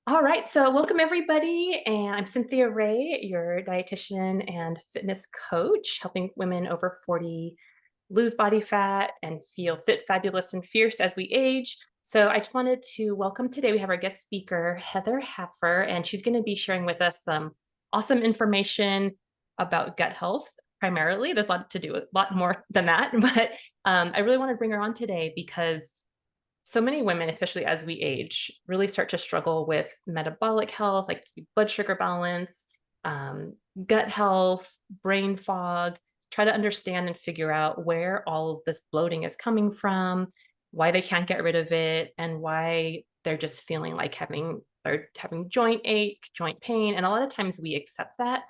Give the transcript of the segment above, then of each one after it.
All right, so welcome everybody, and I'm Cynthia Ray, your dietitian and fitness coach, helping women over 40 lose body fat and feel fit, fabulous, and fierce as we age. So I just wanted to welcome today. We have our guest speaker, Heather Haffer, and she's going to be sharing with us some awesome information about gut health. Primarily, there's a lot to do, a lot more than that, but I really want to bring her on today because so many women, especially as we age, really start to struggle with metabolic health, like blood sugar balance, um, gut health, brain fog, try to understand and figure out where all of this bloating is coming from, why they can't get rid of it, and why they're just feeling like they're having joint ache, joint pain. And a lot of times we accept that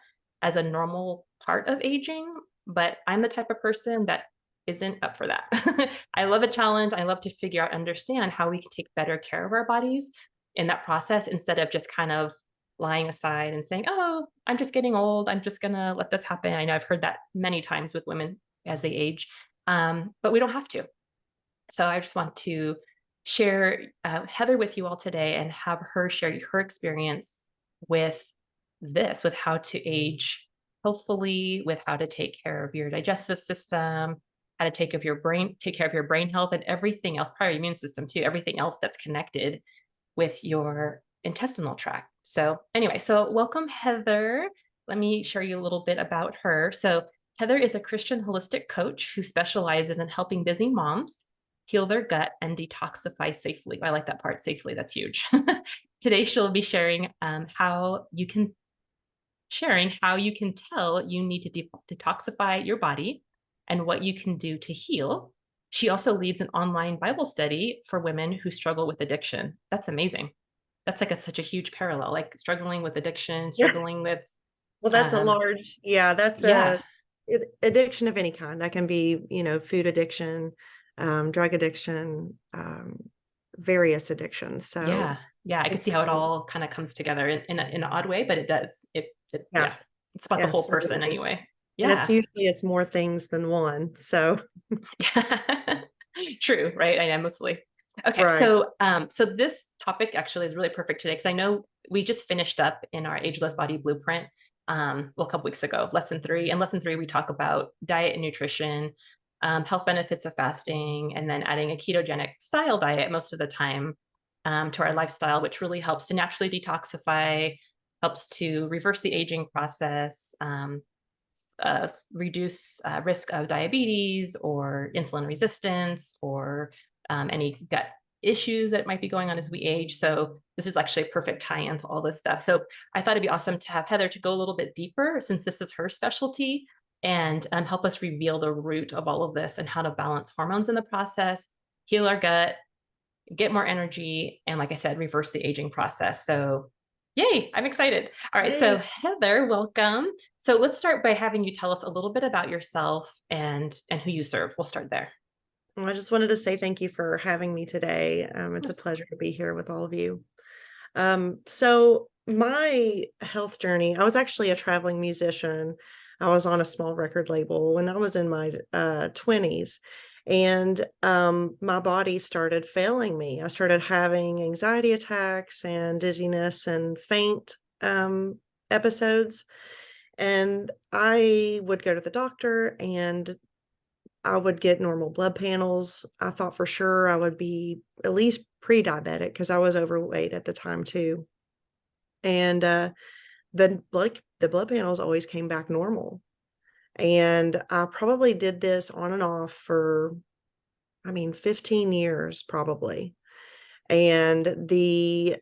as a normal part of aging. But I'm the type of person that isn't up for that. I love a challenge. I love to figure out, understand how we can take better care of our bodies in that process instead of just kind of lying aside and saying, oh, I'm just getting old. I'm just going to let this happen. I know I've heard that many times with women as they age, but we don't have to. So I just want to share Heather with you all today and have her share her experience with this, with how to age healthfully, with how to take care of your digestive system, how to take care of your brain health and everything else, probably your immune system too, everything else that's connected with your intestinal tract. So anyway, so welcome Heather. Let me share you a little bit about her. So Heather is a Christian holistic coach who specializes in helping busy moms heal their gut and detoxify safely. I like that part, safely. That's huge. Today, she'll be sharing how you can tell you need to detoxify your body and what you can do to heal. She also leads an online Bible study for women who struggle with addiction. That's amazing. That's like such a huge parallel, like struggling with addiction, Yeah. struggling with, Well, that's a large, yeah, that's yeah, addiction of any kind. That can be, food addiction, drug addiction, various addictions. So yeah, yeah. I could it's, see how it all kind of comes together in an odd way, but it does. yeah, Yeah, it's about the whole person absolutely. anyway. And it's Yeah. usually it's more things than one. So, True, right? I am mostly. Okay, right. so this topic actually is really perfect today because I know we just finished up in our Ageless Body Blueprint a couple weeks ago, lesson three. In lesson three, we talk about diet and nutrition, health benefits of fasting, and then adding a ketogenic style diet most of the time to our lifestyle, which really helps to naturally detoxify, helps to reverse the aging process, reduce risk of diabetes or insulin resistance or any gut issues that might be going on as we age. So this is actually a perfect tie into all this stuff. So I thought it'd be awesome to have Heather to go a little bit deeper since this is her specialty and help us reveal the root of all of this and how to balance hormones in the process, heal our gut, get more energy, and like I said, reverse the aging process. So yay, I'm excited. All right, so Yay. Heather, welcome. So let's start by having you tell us a little bit about yourself and who you serve. We'll start there. Well, I just wanted to say thank you for having me today. It's a Yes. pleasure to be here with all of you. So my health journey, I was actually a traveling musician. I was on a small record label when I was in my 20s. And my body started failing me. I started having anxiety attacks and dizziness and faint episodes. And I would go to the doctor and I would get normal blood panels. I thought for sure I would be at least pre-diabetic because I was overweight at the time too. And the blood panels always came back normal. And I probably did this on and off for, 15 years probably. And they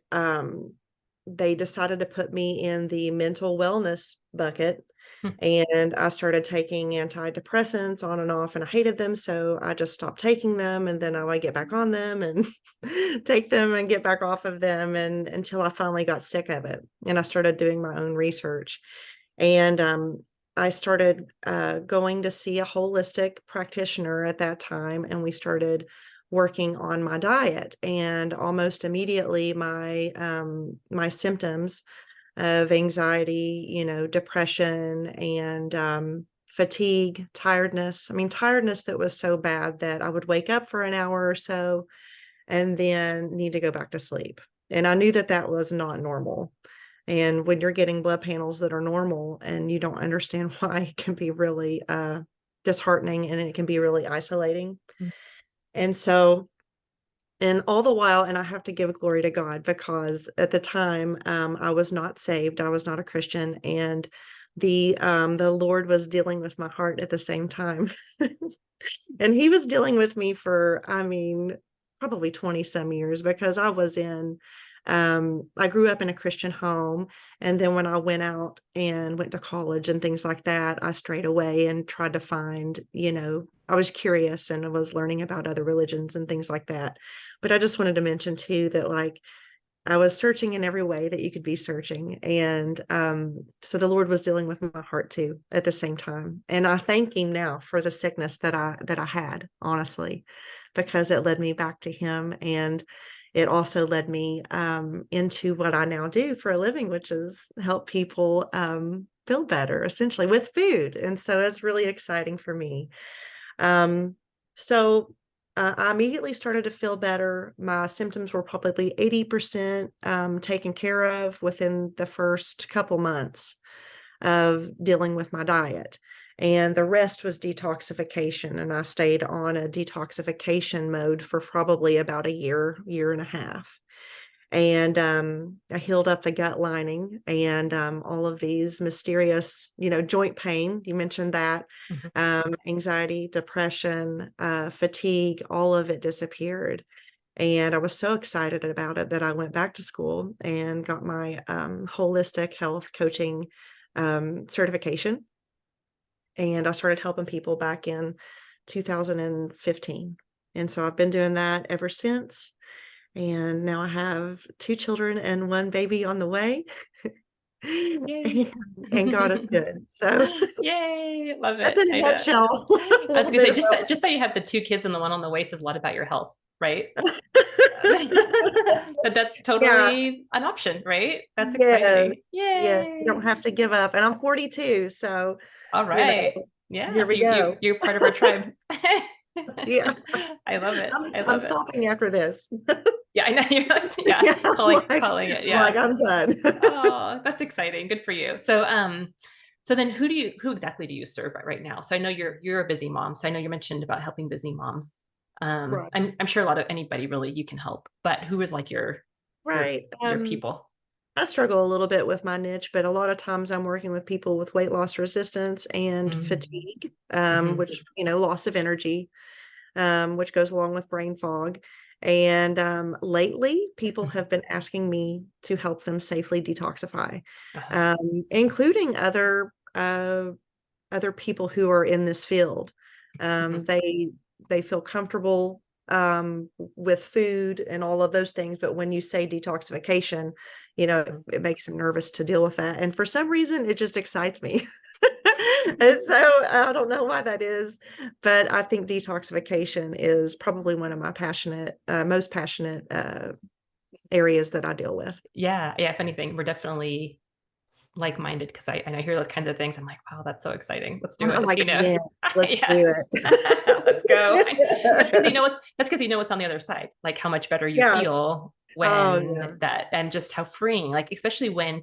decided to put me in the mental wellness bucket, Hmm. and I started taking antidepressants on and off, and I hated them, so I just stopped taking them, and then I would get back on them and take them and get back off of them, and until I finally got sick of it, and I started doing my own research. And, I started, going to see a holistic practitioner at that time, and we started working on my diet, and almost immediately my symptoms of anxiety, depression and, fatigue, tiredness. Tiredness that was so bad that I would wake up for an hour or so and then need to go back to sleep. And I knew that that was not normal. And when you're getting blood panels that are normal and you don't understand why, it can be really disheartening, and it can be really isolating. Mm. And so, and all the while, and I have to give glory to God, because at the time I was not saved. I was not a Christian, and the Lord was dealing with my heart at the same time. And he was dealing with me for, I mean, probably 20 some years, because I grew up in a Christian home. And then when I went out and went to college and things like that, I strayed away and tried to find, I was curious and I was learning about other religions and things like that. But I just wanted to mention too that, like, I was searching in every way that you could be searching. And so the Lord was dealing with my heart too at the same time. And I thank him now for the sickness that I had, honestly, because it led me back to him. And it also led me into what I now do for a living, which is help people feel better, essentially, with food. And so it's really exciting for me. Um, so I immediately started to feel better. My symptoms were probably 80% taken care of within the first couple months of dealing with my diet. And the rest was detoxification. And I stayed on a detoxification mode for probably about a year, year and a half. And I healed up the gut lining, and all of these mysterious, joint pain. You mentioned that, Mhm. anxiety, depression, fatigue, all of it disappeared. And I was so excited about it that I went back to school and got my holistic health coaching certification. And I started helping people back in 2015. And so I've been doing that ever since. And now I have 2 children and 1 baby on the way. Yay. And God is good. So Yay. Love that's it. in a I know. nutshell, I a was little gonna say bit just about that you have the 2 kids and the one on the way says a lot about your health, right? But that's Yeah, totally an option, right? That's exciting. yes, yes, you don't Yay. have to give up, and I'm 42, so, All you know, right. Yeah. here So we go. you're part of our tribe. Yeah, I love it. I I'm love it. stopping after this. Yeah, I know you're yeah, Yeah, calling it. I'm like, Yeah. I'm done. Oh, that's exciting. Good for you. So so then who exactly do you serve right now? So I know you're a busy mom. So I know you mentioned about helping busy moms. Right, I'm sure a lot of anybody really you can help, but who is like right, your people? I struggle a little bit with my niche, but a lot of times I'm working with people with weight loss resistance and Mm-hmm. fatigue, Mm-hmm. which, loss of energy, which goes along with brain fog. And lately, people have been asking me to help them safely detoxify, Uh-huh. including other people who are in this field. Mm-hmm. They feel comfortable with food and all of those things, but when you say detoxification, Mm-hmm. it makes them nervous to deal with that. And for some reason, it just excites me. And so I don't know why that is, but I think detoxification is probably one of my most passionate areas that I deal with. Yeah, yeah. If anything, we're definitely like-minded because and I hear those kinds of things. I'm like, wow, that's so exciting. Let's do I'm it. like, yeah, let's do Yes, let's go. That's because it. you know what's on the other side, like how much better you Yeah. feel Oh, when yeah. that, and just how freeing. Like especially when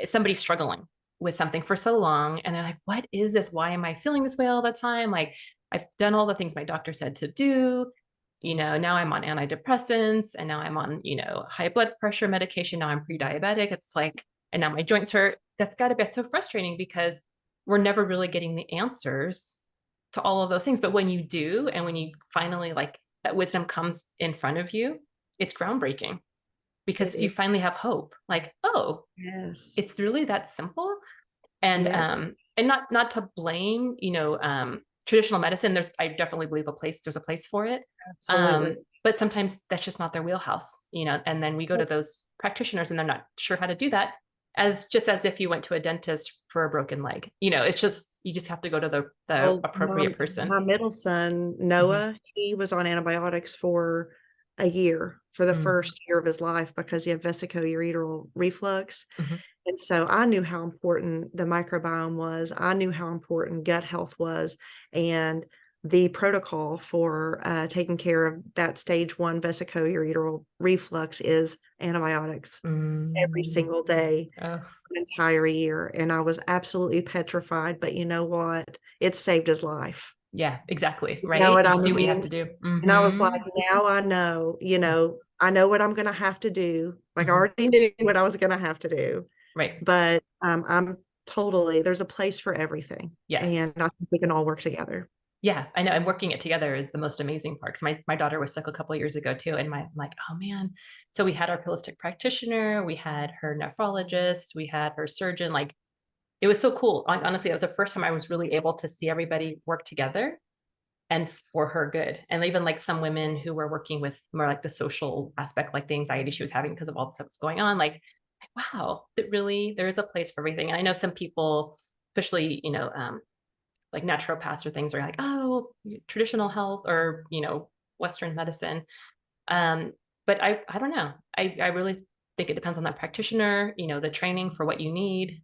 somebody's struggling with something for so long, and they're like, "What is this? Why am I feeling this way all the time? Like I've done all the things my doctor said to do." Now I'm on antidepressants and now I'm on, high blood pressure medication. Now I'm pre-diabetic. It's like, and now my joints hurt. That's got to be so frustrating because we're never really getting the answers to all of those things. But when you do, and when you finally like that wisdom comes in front of you, it's groundbreaking It because you is. finally have hope. Like, oh, Yes. it's really that simple. And Yeah, not to blame, traditional medicine. I definitely believe there's a place for it. absolutely. But sometimes that's just not their wheelhouse, and then we go to those practitioners and they're not sure how to do that, as if you went to a dentist for a broken leg. It's just you just have to go to the Well, appropriate person. my middle son, Mhm. Noah, he was on antibiotics for a year, for the Mm. first year of his life, because he had vesicoureteral reflux. Mhm. And so I knew how important the microbiome was. I knew how important gut health was. And the protocol for taking care of that stage 1 vesicoureteral reflux is antibiotics every Mm. single day, Oh, an entire year, and I was absolutely petrified, but you know what? It saved his life. yeah, exactly, You know right? what You I see what you have to mean? do. And I was like, Mhm. "Now I know, I know what I'm gonna have to do." Like, I Mhm. already knew what I was gonna have to do, Right. but, I'm totally there's a place for everything, and Yes. I think we can all work together. Yeah, I know, and working it together is the most amazing part, 'cause my daughter was sick a couple of years ago too, and I'm like, "Oh, man." So we had our holistic practitioner, we had her nephrologist, we had her surgeon, like, it was so cool. Honestly, it was the first time I was really able to see everybody work together and for her good. And even, like, some women who were working with more, like, the social aspect, like the anxiety she was having because of all the stuff that's going on, like, wow, that really there is a place for everything. And I know some people, especially, like naturopaths or things are like, oh, traditional health or, Western medicine. Um, but I don't know. I really think it depends on that practitioner, the training for what you need.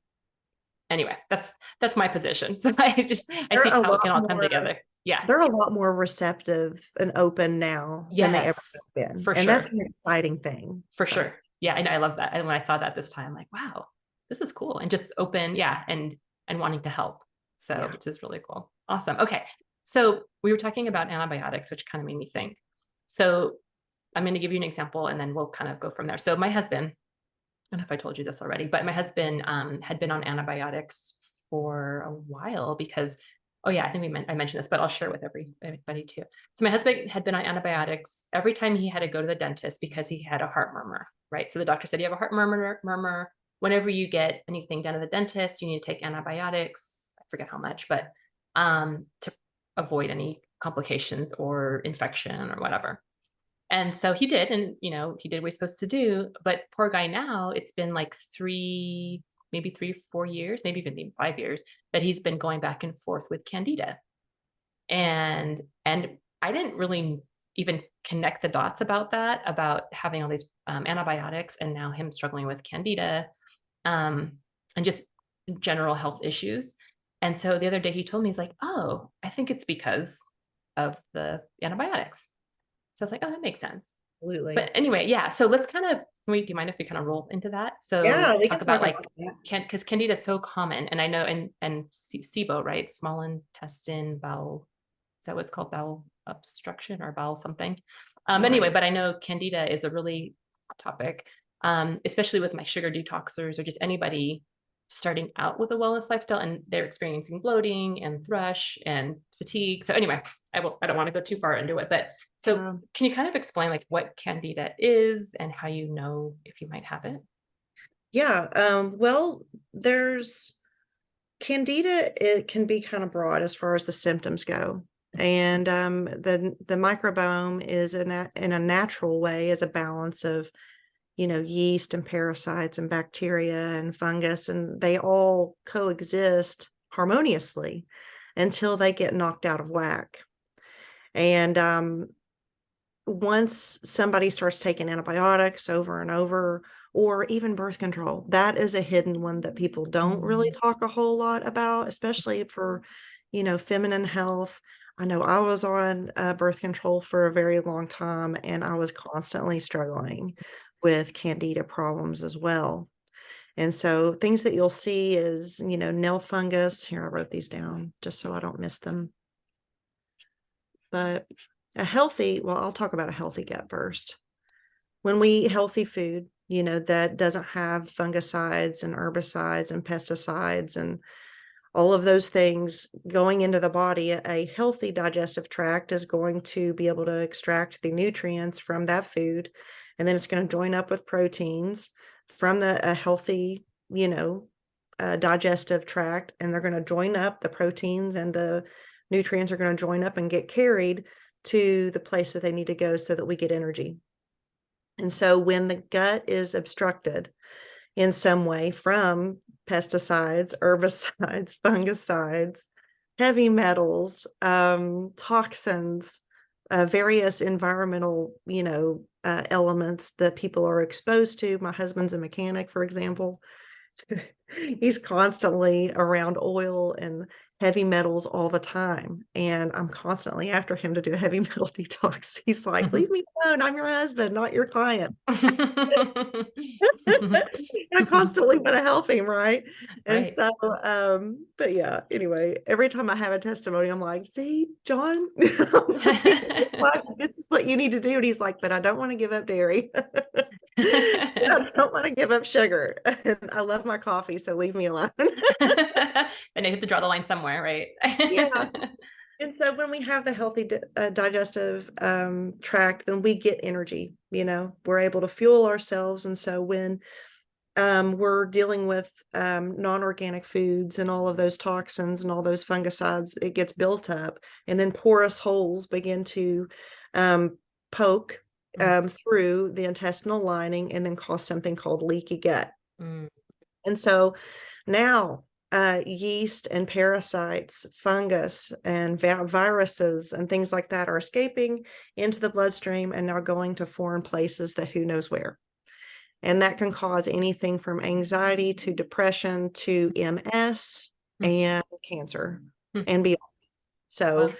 Anyway, that's my position. So I They're see a how it lot can all come more together. Yeah. they're a lot more receptive and open now than they ever Yes, have been, for and that's sure. an exciting thing, For so, sure. Yeah, and I love that. And when I saw that this time, like, wow, this is cool. And just open, yeah, and wanting to help. So, yeah. which is really cool. Awesome. Okay. So we were talking about antibiotics, which kind of made me think. So I'm going to give you an example and then we'll kind of go from there. So my husband, I don't know if I told you this already, but my husband had been on antibiotics for a while because, oh yeah, I think I mentioned this, but I'll share it with everybody too. So my husband had been on antibiotics every time he had to go to the dentist because he had a heart murmur, right? So the doctor said, you have a heart murmur. Whenever you get anything done at the dentist, you need to take antibiotics. I forget how much, but to avoid any complications or infection or whatever. And so he did, and he did what he's supposed to do. But poor guy, now it's been like maybe 3, 4 years, maybe even 5 years that he's been going back and forth with candida. And I didn't really even connect the dots about that, about having all these antibiotics, and now him struggling with candida, um, and just general health issues. And so the other day he told me, he's like, "Oh, I think it's because of the antibiotics." So I was like, "Oh, that makes sense." Absolutely. But anyway, yeah, so let's kind of do you mind if we kind of roll into that? Yeah, So we can talk talk about about like that. because candida is so common, and I know, and SIBO, right? Small intestine bowel, is that what it's called? Bowel obstruction or bowel something. Anyway, Right. but I know candida is a really hot topic, especially with my sugar detoxers or just anybody starting out with a wellness lifestyle and they're experiencing bloating and thrush and fatigue. So anyway, I don't want to go too far into it, but so Yeah. can you kind of explain like what candida is and how you know if you might have it? Yeah, well, there's candida, it can be kind of broad as far as the symptoms go. And the microbiome is in a natural way is a balance of yeast and parasites and bacteria and fungus, and they all coexist harmoniously until they get knocked out of whack. And once somebody starts taking antibiotics over and over, or even birth control, that is a hidden one that people don't really Mm, talk a whole lot about, especially for, feminine health. I know I was on birth control for a very long time, and I was constantly struggling with candida problems as well. And so things that you'll see is, nail fungus. Here, I wrote these down just so I don't miss them. But I'll talk about a healthy gut first. When we eat healthy food, that doesn't have fungicides and herbicides and pesticides and all of those things going into the body, a healthy digestive tract is going to be able to extract the nutrients from that food, and then it's going to join up with proteins from a healthy, digestive tract, and they're going to join up the proteins and the nutrients are going to join up and get carried to the place that they need to go so that we get energy. And so when the gut is obstructed in some way from pesticides, herbicides, fungicides, heavy metals, toxins, various environmental, elements that people are exposed to. My husband's a mechanic, for example. He's constantly around oil and heavy metals all the time, and I'm constantly after him to do a heavy metal detox. He's like, "Leave me alone. I'm your husband, not your client." I constantly wanna help him, right? And Right. so, but yeah, anyway, every time I have a testimony, I'm like, "See, John, I'm like, this is what you need to do." And he's like, "But I don't wanna give up dairy. I don't wanna give up sugar, and I love my coffee, so leave me alone." And you have to draw the line somewhere, right? Yeah. And so when we have the healthy digestive tract, then we get energy, we're able to fuel ourselves. And so when we're dealing with non-organic foods and all of those toxins and all those fungicides, it gets built up, and then porous holes begin to um, poke Mm, through the intestinal lining and then cause something called leaky gut. mm, And so now, yeast and parasites, fungus and viruses and things like that are escaping into the bloodstream and are going to foreign places that who knows where. And that can cause anything from anxiety to depression to MS mm, and cancer mm. and beyond. So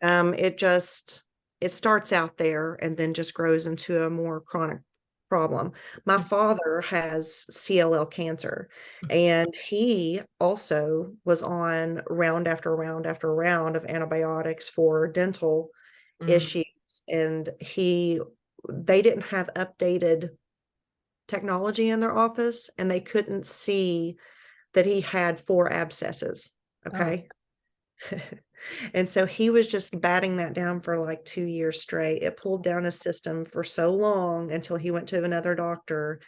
Wow. it just it starts out there and then just grows into a more chronic problem. My Mm, father has CLL cancer, mm, and he also was on round after round after round of antibiotics for dental mm. issues, and they didn't have updated technology in their office, and they couldn't see that he had 4 abscesses, Oh, okay? And so he was just batting that down for like 2 years straight. It pulled down his system for so long until he went to another doctor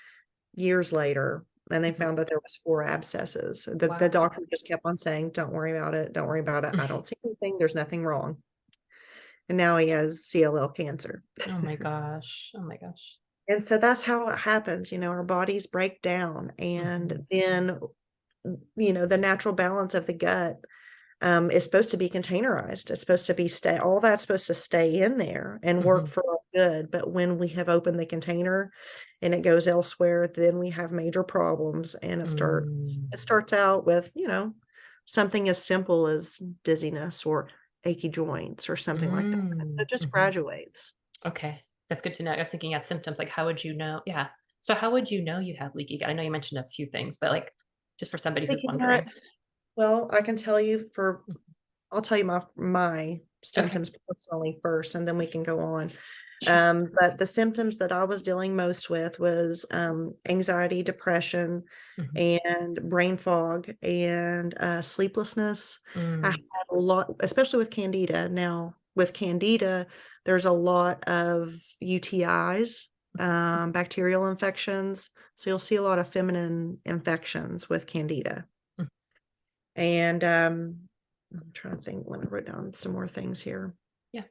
years later, and they mhm. found that there was 4 abscesses. The Wow. doctor just kept on saying, "Don't worry about it. Don't worry about it. I don't see anything. There's nothing wrong." And now he has CLL cancer. Oh my gosh. Oh my gosh. And so that's how it happens, our bodies break down, Mhm, and then, the natural balance of the gut is supposed to be containerized. It's supposed to be stay all that's supposed to stay in there and work mhm, for our good. But when we have opened the container and it goes elsewhere, then we have major problems. And it starts mm, it starts out with, something as simple as dizziness or achy joints or something like that. mm, It just mhm. graduates. Okay, that's good to know. I was thinking, yeah, symptoms, like, how would you know? Yeah. So how would you know you have leaky gut? I know you mentioned a few things, but, like, just for somebody who's Thinking that, wondering. well, I can tell you for Mhm. I'll tell you my Okay, symptoms personally first, and then we can go on. sure. But the symptoms that I was dealing most with was anxiety, depression, Mhm. and brain fog and sleeplessness. I had Mm, a lot, especially with candida. Now, with candida, there's a lot of UTIs, bacterial infections. So you'll see a lot of feminine infections with candida. mm, And I'm trying to think when I wrote down some more things here. yeah.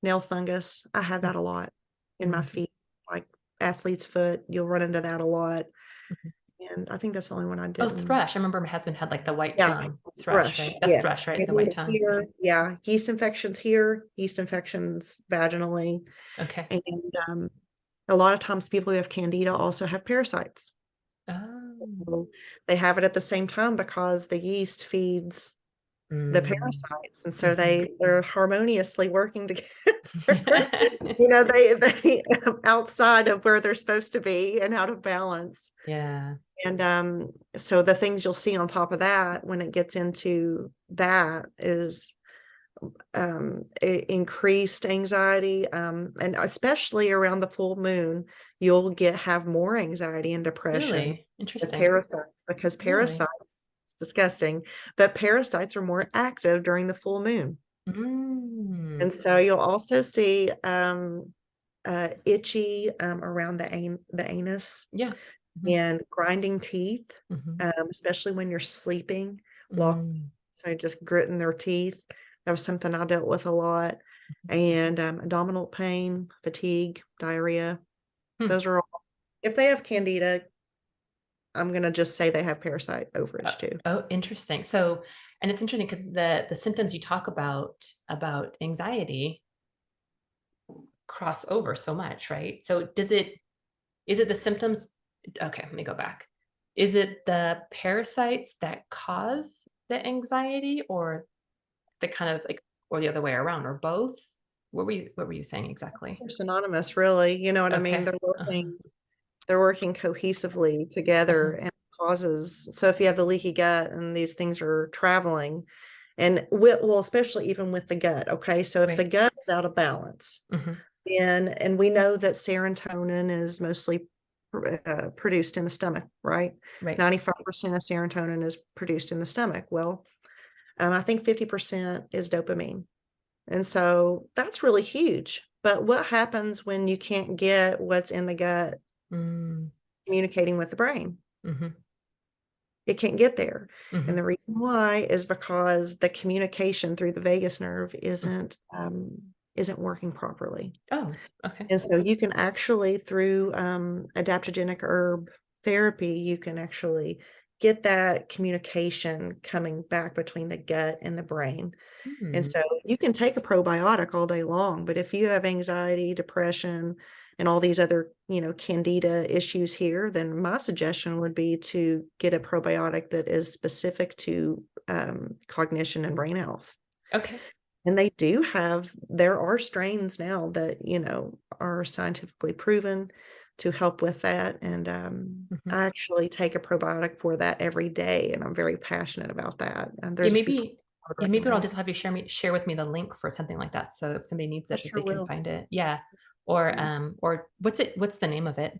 Nail fungus, I had Mm, that a lot in my mhm, feet, like athlete's foot, you'll run into that a lot, mhm. and I think that's the only one I Oh, didn't. thrush. I remember my husband had, like, the white Yeah, tongue. Thrush, thrush, right? That's yes. thrush, right? The white Candida tongue? Yeah. here, yeah, yeast infections here, yeast infections vaginally, Okay. and, a lot of times people who have candida also have parasites. Oh. So they have it at the same time because the yeast feeds the Mm. parasites, and so Mhm. they're harmoniously working together. They outside of where they're supposed to be and out of balance. Yeah. And, so the things you'll see on top of that when it gets into that is, increased anxiety, and especially around the full moon, you'll have more anxiety and depression Really? with Interesting. parasites because Really? parasites it's disgusting, but parasites are more active during the full moon. Mm. And so you'll also see, itchy, around the anus Yeah. Mhm, and grinding teeth, mhm, especially when you're sleeping, lock mm, so just gritting their teeth. That was something I dealt with a lot. mhm. And, abdominal pain, fatigue, diarrhea. Hmm. Those are all if they have candida, I'm gonna just say they have parasite Uh, overage too. oh, interesting. So, and it's interesting because the symptoms you talk about anxiety cross over so much, right? So is it the symptoms? Okay, let me go back. Is it the parasites that cause the anxiety or the kind of like or the other way around or both? What were you saying exactly? They're synonymous, really, you know what I mean? Okay. Uh-huh. They're working cohesively together Uh-huh. and causes so if you have the leaky gut and these things are traveling and with well, especially even with the gut, okay? So if the Right. gut is out of balance, Mhm. then and we know that serotonin is mostly produced in the stomach, right? Right. 95% of serotonin is produced in the stomach. Well, I think 50% is dopamine. And so that's really huge. But what happens when you can't get what's in the gut Mm. communicating with the brain? Mhm. It can't get there. And the Mhm. reason why is because the communication through the vagus nerve Mhm. isn't working properly. Oh, okay. And so you can actually through, adaptogenic herb therapy, you can actually get that communication coming back between the gut and the brain. And Mm. so you can take a probiotic all day long, but if you have anxiety, depression, and all these other, candida issues here, then my suggestion would be to get a probiotic that is specific to cognition and brain health. Okay. And there are strains now that, are scientifically proven to help with that. And Mhm. I actually take a probiotic for that every day, and I'm very passionate about that. And Yeah, there's a few products I would maybe what I'll recommend. just have you share with me the link for something like that, so if somebody needs I it, that they sure can will. find it. Yeah. Yeah. Or what's the name of it?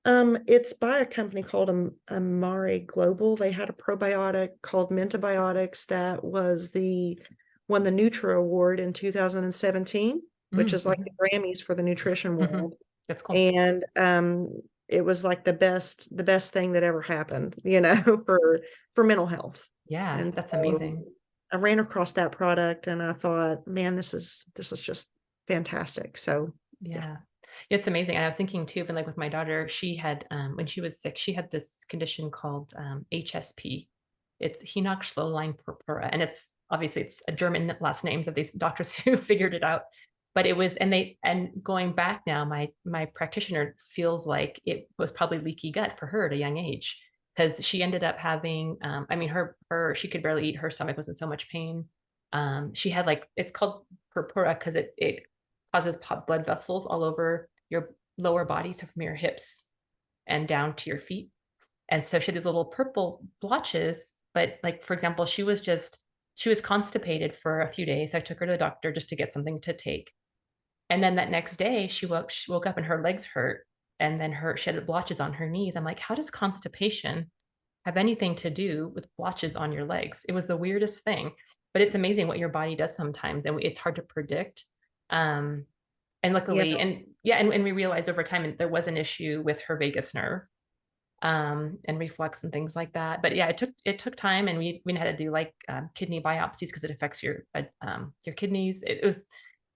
It's by a company called Amare Global. They had a probiotic called Mentabiotics that won the Nutra Award in 2017, which Mm, is like the mhm, Grammys for the nutrition mhm. world. That's cool. And it was like the best thing that ever happened, for mental health. Yeah, And that's so amazing. I ran across that product and I thought, man, this is just fantastic. So yeah. Yeah. It's amazing, and I was thinking too, even, like, with my daughter, she had, when she was sick, she had this condition called, HSP. It's Henoch-Schönlein-Purpura, and it's a German last names of these doctors who figured it out. But it was and going back now, my practitioner feels like it was probably leaky gut for her at a young age, because she ended up having, I mean, her she could barely eat, her stomach was in so much pain. She had, like it's called purpura because it causes blood vessels all over your lower body, so from your hips and down to your feet. And so she had these little purple blotches, but like for example, she was constipated for a few days. I took her to the doctor just to get something to take. And then that next day she woke up and her legs hurt and then her she had blotches on her knees. I'm like, how does constipation have anything to do with blotches on your legs? It was the weirdest thing. But it's amazing what your body does sometimes and it's hard to predict. Um, and Yeah. luckily and yeah, and we realized over time and there was an issue with her vagus nerve, and reflux and things like that. But yeah, it took time and we had to do like, kidney biopsies because it affects your kidneys. It was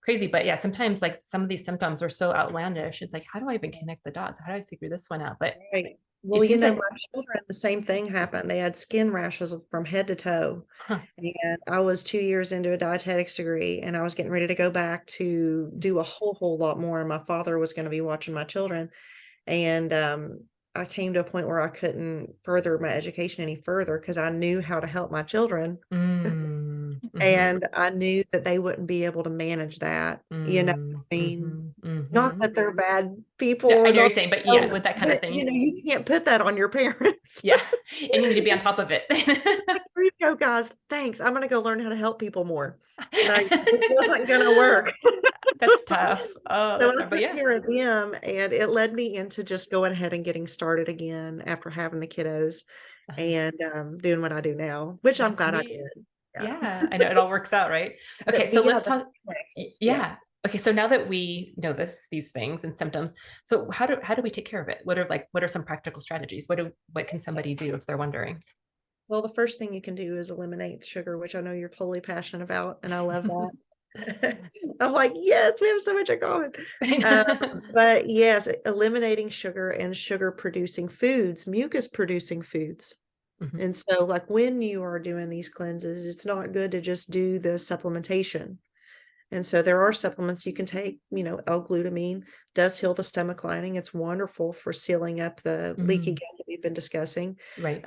crazy, but yeah, sometimes like some of these symptoms are so outlandish. It's like, how do I even connect the dots? How do I figure this one out? But Right. Well, it seems my like children, the same thing happened. They had skin rashes from head to toe. huh. And I was 2 years into a dietetics degree, and I was getting ready to go back to do a whole lot more, and my father was gonna be watching my children, and, I came to a point where I couldn't further my education any further because I knew how to help my children, Mm, mhm, and I knew that they wouldn't be able to manage that, mm, I mean? mhm, Not that mhm. they're bad people Yeah, I or know what you're not, saying, but yeah, with that kind of but, thing, you can't put that on your parents. yeah, and you need to be on top of it. Like, "Here you go, guys. Thanks. I'm gonna go learn how to help people more." Like, this wasn't gonna work. That's tough. Oh, So that's I hard, but took yeah. care of them, and it led me into just going ahead and getting started again after having the kiddos Uh-huh. and, doing what I do now, which I'm That's glad I neat. did. Yeah. Yeah, I know it all works out, right? Okay, But so yeah, let's that's talk yeah. yeah. Okay, so now that we know these things and symptoms, so how do we take care of it? What are some practical strategies? What can somebody do if they're wondering? Well, the first thing you can do is eliminate sugar, which I know you're totally passionate about, and I love that. I'm like, "Yes, we have so much in common." I Um, know. but yes, eliminating sugar and sugar-producing foods, mucus-producing foods. Mhm, And so, like, when you are doing these cleanses, it's not good to just do the supplementation. And so there are supplements you can take, L-glutamine does heal the stomach lining. It's wonderful for sealing up the leaky Mm, gut that we've been discussing. right.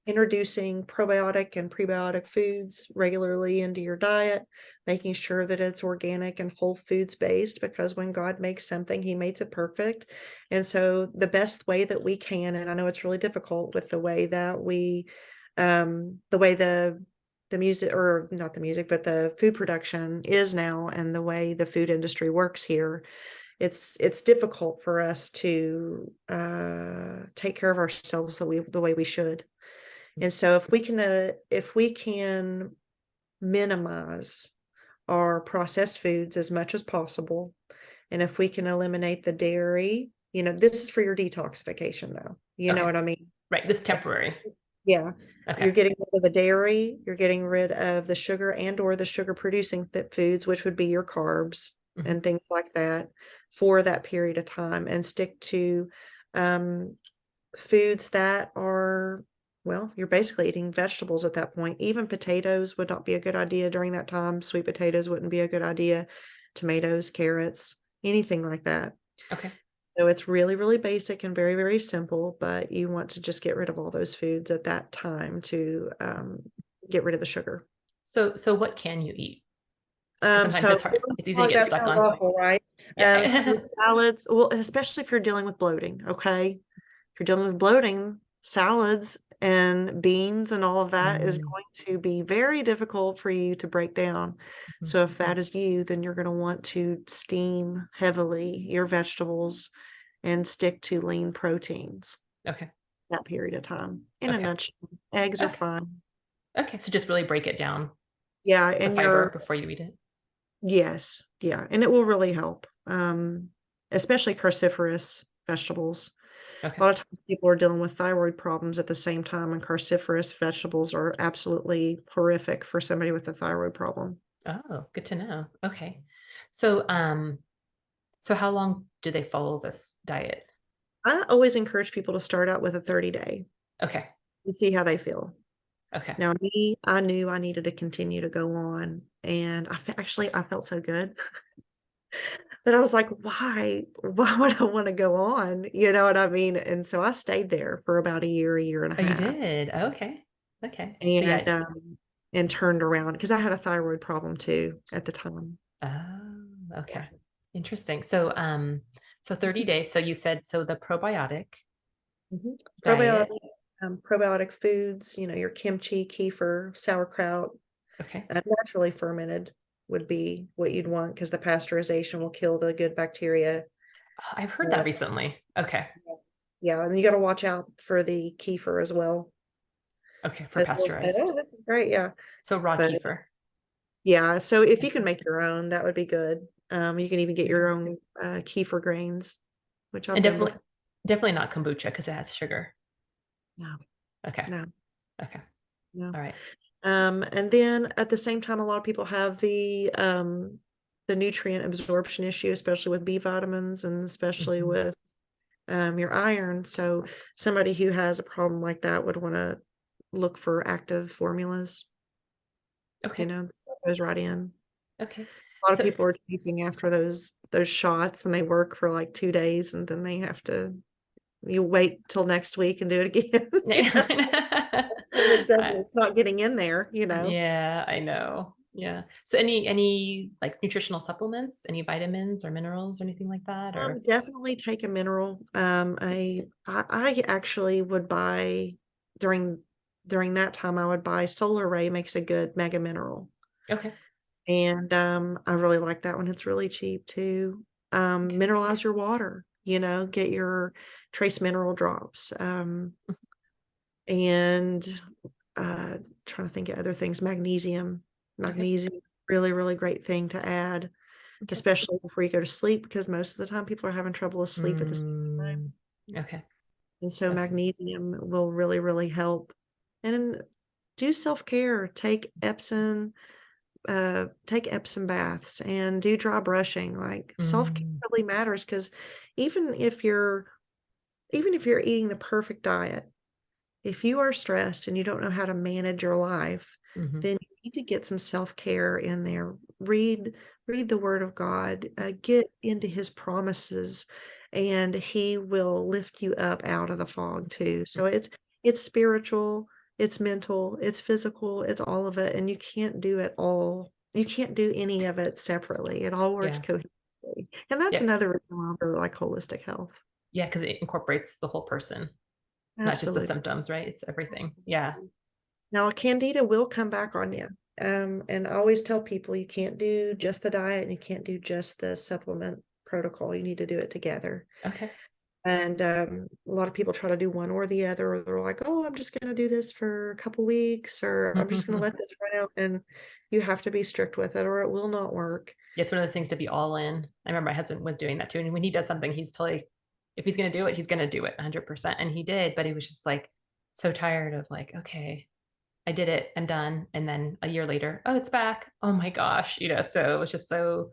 Introducing probiotic and prebiotic foods regularly into your diet, making sure that it's organic and whole foods based, because when God makes something, he makes it perfect. And so the best way that we can, and I know it's really difficult with the way that the way the music, or not the music, but the food production is now, and the way the food industry works here, it's difficult for us to take care of ourselves the way we should. And so if we can minimize our processed foods as much as possible, and if we can eliminate the dairy, this is for your detoxification though. You know Okay. what I mean? Right. This is temporary. Yeah. You're Okay. getting rid of the dairy, you're getting rid of the sugar and or the sugar producing foods, which would be your carbs Mhm. and things like that, for that period of time, and stick to um, foods that are, well, you're basically eating vegetables at that point. Even potatoes would not be a good idea during that time. Sweet potatoes wouldn't be a good idea. Tomatoes, carrots, anything like that. Okay. So it's really, really basic and very, very simple, but you want to just get rid of all those foods at that time to get rid of the sugar. So what can you eat? Because sometimes So it's hard. It's easy to oh, get that stuck sounds on. awful, right? So Yeah. salads, well, especially if you're dealing with bloating, okay? If you're dealing with bloating, salads and beans and all of that is Mm, going to be very difficult for you to break down. mhm. So if that is you, then you're going to want to steam heavily your vegetables and stick to lean proteins Okay. that period of time. In a Okay. nutshell, eggs are Okay. fine. Okay. So just really break it down, Yeah, the and fiber before you eat it. yes, yeah, and it will really help, especially cruciferous vegetables. A Okay. lot of times people are dealing with thyroid problems at the same time, and cruciferous vegetables are absolutely horrific for somebody with a thyroid problem. Oh, good to know. Okay. So so how long do they follow this diet? I always encourage people to start out with a 30-day Okay. and see how they feel. Okay. Now me, I knew I needed to continue to go on, and I felt so good that I was like, "Why? Why would I wanna go on?" You know what I mean? And so I stayed there for about a year and a Oh, you half, did. Okay. Okay. So and, yeah. turned around because I had a thyroid problem too at the time. Oh, Yeah. okay. Interesting. So 30 days. So you said so the probiotic Mhm. diet. Probiotic foods, your kimchi, kefir, sauerkraut, Okay. naturally fermented would be what you'd want, because the pasteurization will kill the good bacteria. Oh, I've heard that Uh, recently. Okay. yeah, and you gotta watch out for the kefir as well, Okay. For because you'll say, pasteurized. "Oh, this is great," yeah, So raw but kefir. yeah, so if you can Okay. make your own, that would be good. You can even get Okay. your own, kefir grains, which I've And done definitely before. definitely not kombucha because it has sugar. No, Okay. no, Okay. no. All right. And then at the same time, a lot of people have the nutrient absorption issue, especially with B vitamins and especially Mhm. with your iron. So somebody who has a problem like that would want to look for active formulas, Okay. that goes right in. Okay. A lot of So people are chasing after those shots, and they work for like 2 days, and then they have to you wait till next week and do it again. Because I- it's not getting in there. yeah, I know. Yeah. So any like nutritional supplements, any vitamins or minerals or anything like that or Definitely take a mineral. I actually would buy during during that time, I would buy Solar Ray makes a good mega mineral. okay. And I really like that one. It's really cheap too. Okay. Mineralize your water, get your trace mineral drops. And trying to think of other things, magnesium. Okay. Magnesium, really, really great thing to add, Okay. especially before you go to sleep, because most of the time people are having trouble asleep at the same time. Mm, okay. And so Okay. magnesium will really, really help. And then do self-care, take Epsom baths and do dry brushing. Like, self-care Mm, really matters, because even if you're even if you're eating the perfect diet, if you are stressed and you don't know how to manage your life, mhm. then need to get some self-care in there. Read the word of God, get into his promises, and he will lift you up out of the fog too. So it's spiritual, it's mental, it's physical, it's all of it, and you can't do it all. You can't do any of it separately. It all works Yeah. cohesively. And that's Yeah. another reason why I really like holistic health. Yeah. Because it incorporates the whole person, not just the Absolutely. symptoms, right? It's everything. Yeah. Now, a candida will come back on you. And I always tell people you can't do just the diet and you can't do just the supplement protocol. You need to do it together. Okay. And a lot of people try to do one or the other, or they're like, oh, I'm just going to do this for a couple weeks, or I'm just going to let this run out. And you have to be strict with it, or it will not work. Yeah, it's one of those things to be all in. I remember my husband was doing that too. And when he does something, he's totally, if he's going to do it, he's going to do it 100%. And he did, but he was just like so tired of like, okay, I did it, I'm done. And then a year later, oh, it's back. Oh my gosh, so it was just so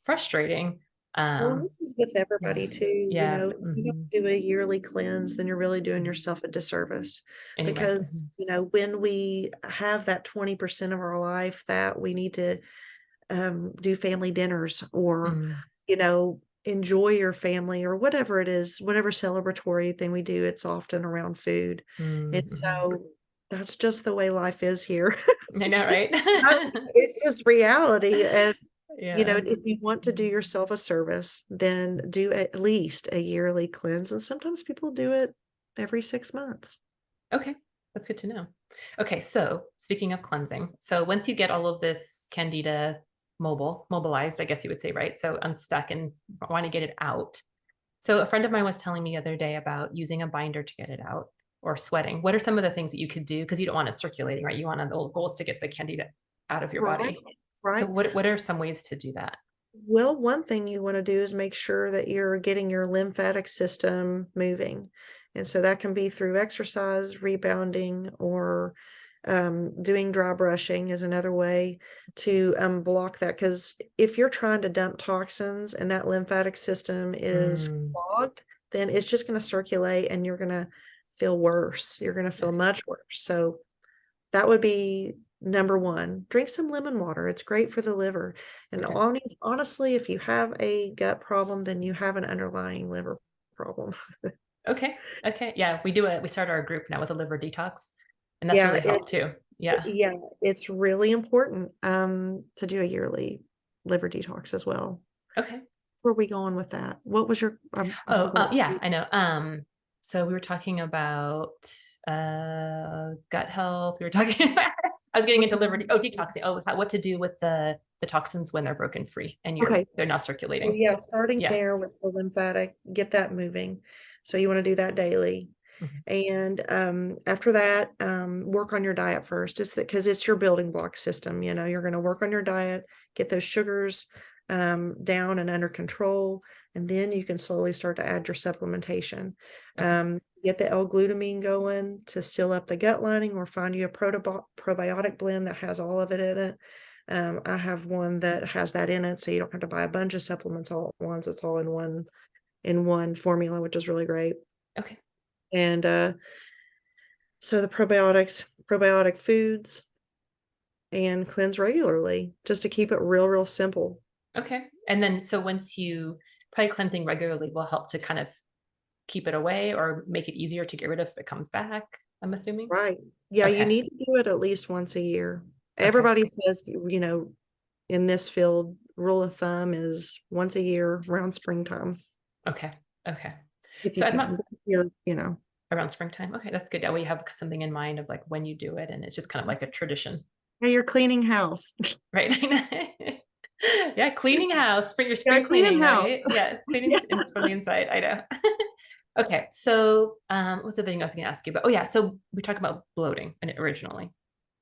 frustrating. Well, Um, this is with yeah, everybody too. yeah. If you don't do a yearly cleanse, then you're really doing yourself a disservice. Anyway, Because, when we have that 20% of our life that we need to do family dinners, or, mm, you know, enjoy your family, or whatever it is, whatever celebratory thing we do, it's often around food. And so that's just the way life is here. I know, right? It's just reality. And Yeah. if you want to do yourself a service, then do at least a yearly cleanse, and sometimes people do it every 6 months. Okay, that's good to know. Okay, so speaking of cleansing, so once you get all of this candida mobilized, I guess you would say, right? So unstuck and want to get it out. So a friend of mine was telling me the other day about using a binder to get it out, or sweating. What are some of the things that you could do? Because you don't want it circulating, right? You want the goal is to get the candida out of your Right, body. So right. what are some ways to do that? Well, one thing you wanna do is make sure that you're getting your lymphatic system moving, and so that can be through exercise, rebounding, or, doing dry brushing is another way to, block that. Because if you're trying to dump toxins and that lymphatic system is Mm, clogged, then it's just gonna circulate and you're gonna feel worse. You're gonna feel okay, much worse. So that would be number 1. Drink some lemon water, it's great for the liver, and okay. honestly, if you have a gut problem, then you have an underlying liver problem. Okay. Okay. Yeah, we start our group now with a liver detox, and that's Yeah, really helped too. Yeah. yeah, it's really important, to do a yearly liver detox as well. Okay. Where are we going with that? What was your I Oh, forgot. yeah, I know. So we were talking about gut health. We were talking I was getting into liver detoxing. Oh, what to do with the toxins when they're broken free and Okay. they're not Well, circulating. yeah, starting Yeah. there with the lymphatic, get that moving. So you wanna do that daily. Mhm. And, after that, work on your diet first, just because it's your building block system. You're gonna work on your diet, get those sugars, down and under control, and then you can slowly start to add your supplementation. Okay. Get the L-glutamine going to seal up the gut lining, or find you a probiotic blend that has all of it in it. I have one that has that in it, so you don't have to buy a bunch of supplements all at once. It's all in one formula, which is really great. Okay. And, so the probiotic foods, and cleanse regularly, just to keep it real, real simple. Okay. And then so once you probably cleansing regularly will help to kind of keep it away or make it easier to get rid of if it comes back, I'm assuming. Right. Yeah, you Okay. need to do it at least once a year. Okay. Everybody says, in this field, rule of thumb is once a year around springtime, Okay. Okay. if you So I'm not can. You're. around springtime. Okay, that's good. That way you have something in mind of like when you do it, and it's just kind of like a tradition, Hey, you're cleaning house. right? Yeah, cleaning house, your Yeah, spring cleaning cleaning, house. right? Yeah, cleaning Yeah. from the inside. I know. Okay, so what's the thing I was going to ask you about? Oh yeah, so we talked about bloating originally.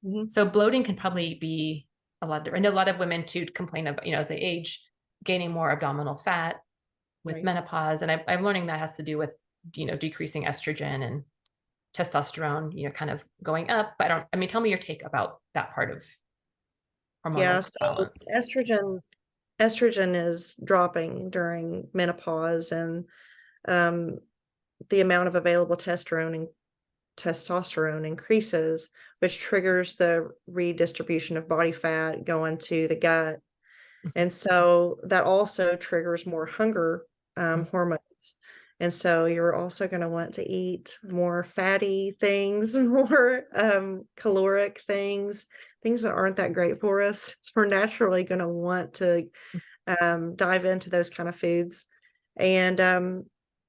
Mhm. So bloating can probably be a lot different. I know a lot of women too complain about, as they age, gaining more abdominal fat with Right. menopause, and I'm learning that has to do with decreasing estrogen and testosterone, kind of going up. But tell me your take about that part of Yeah, hormonal so balance. estrogen is dropping during menopause, and um, the amount of available testosterone testosterone increases, which triggers the redistribution of body fat going to the gut. And so that also triggers more hunger hormones. And so you're also going to want to eat more fatty things, more caloric things, things that aren't that great for us. So we're naturally going to want to dive into those kind of foods. And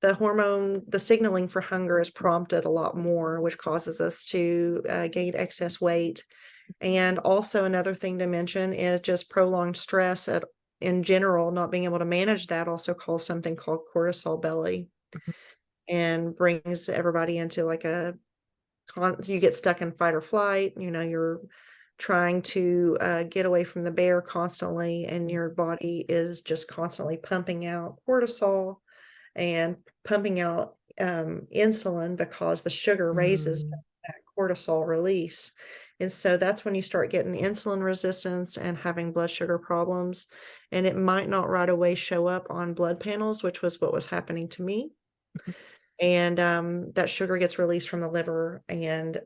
the signaling for hunger is prompted a lot more, which causes us to gain excess weight. And also another thing to mention is just prolonged stress in general, not being able to manage that also causes something called cortisol belly and brings everybody into like you get stuck in fight or flight. You're trying to get away from the bear constantly, and your body is just constantly pumping out cortisol and pumping out insulin because the sugar raises that cortisol release. And so that's when you start getting insulin resistance and having blood sugar problems. And it might not right away show up on blood panels, which was what was happening to me. And that sugar gets released from the liver, and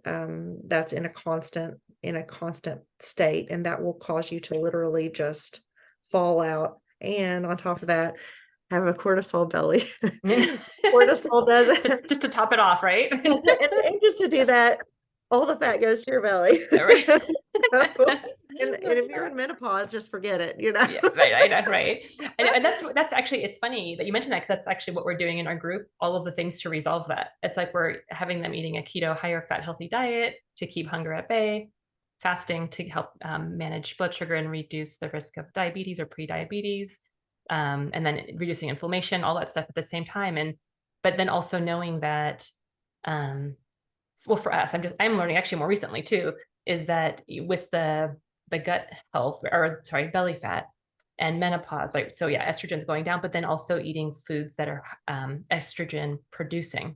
that's in a constant state, and that will cause you to literally just fall out. And on top of that, have a cortisol belly. Cortisol does it. Just to top it off, right? And just to do that, all the fat goes to your belly. Right. And if you're in menopause, just forget it, Yeah, right. And that's actually, it's funny that you mentioned that, because that's actually what we're doing in our group, all of the things to resolve that. It's like we're having them eating a keto, higher fat, healthy diet to keep hunger at bay, fasting to help manage blood sugar and reduce the risk of diabetes or pre-diabetes, and then reducing inflammation, all that stuff at the same time. But then also knowing that, well, for us, I'm learning actually more recently too, is that with the gut health, or sorry, belly fat and menopause, right? So yeah, estrogen's going down, but then also eating foods that are estrogen producing.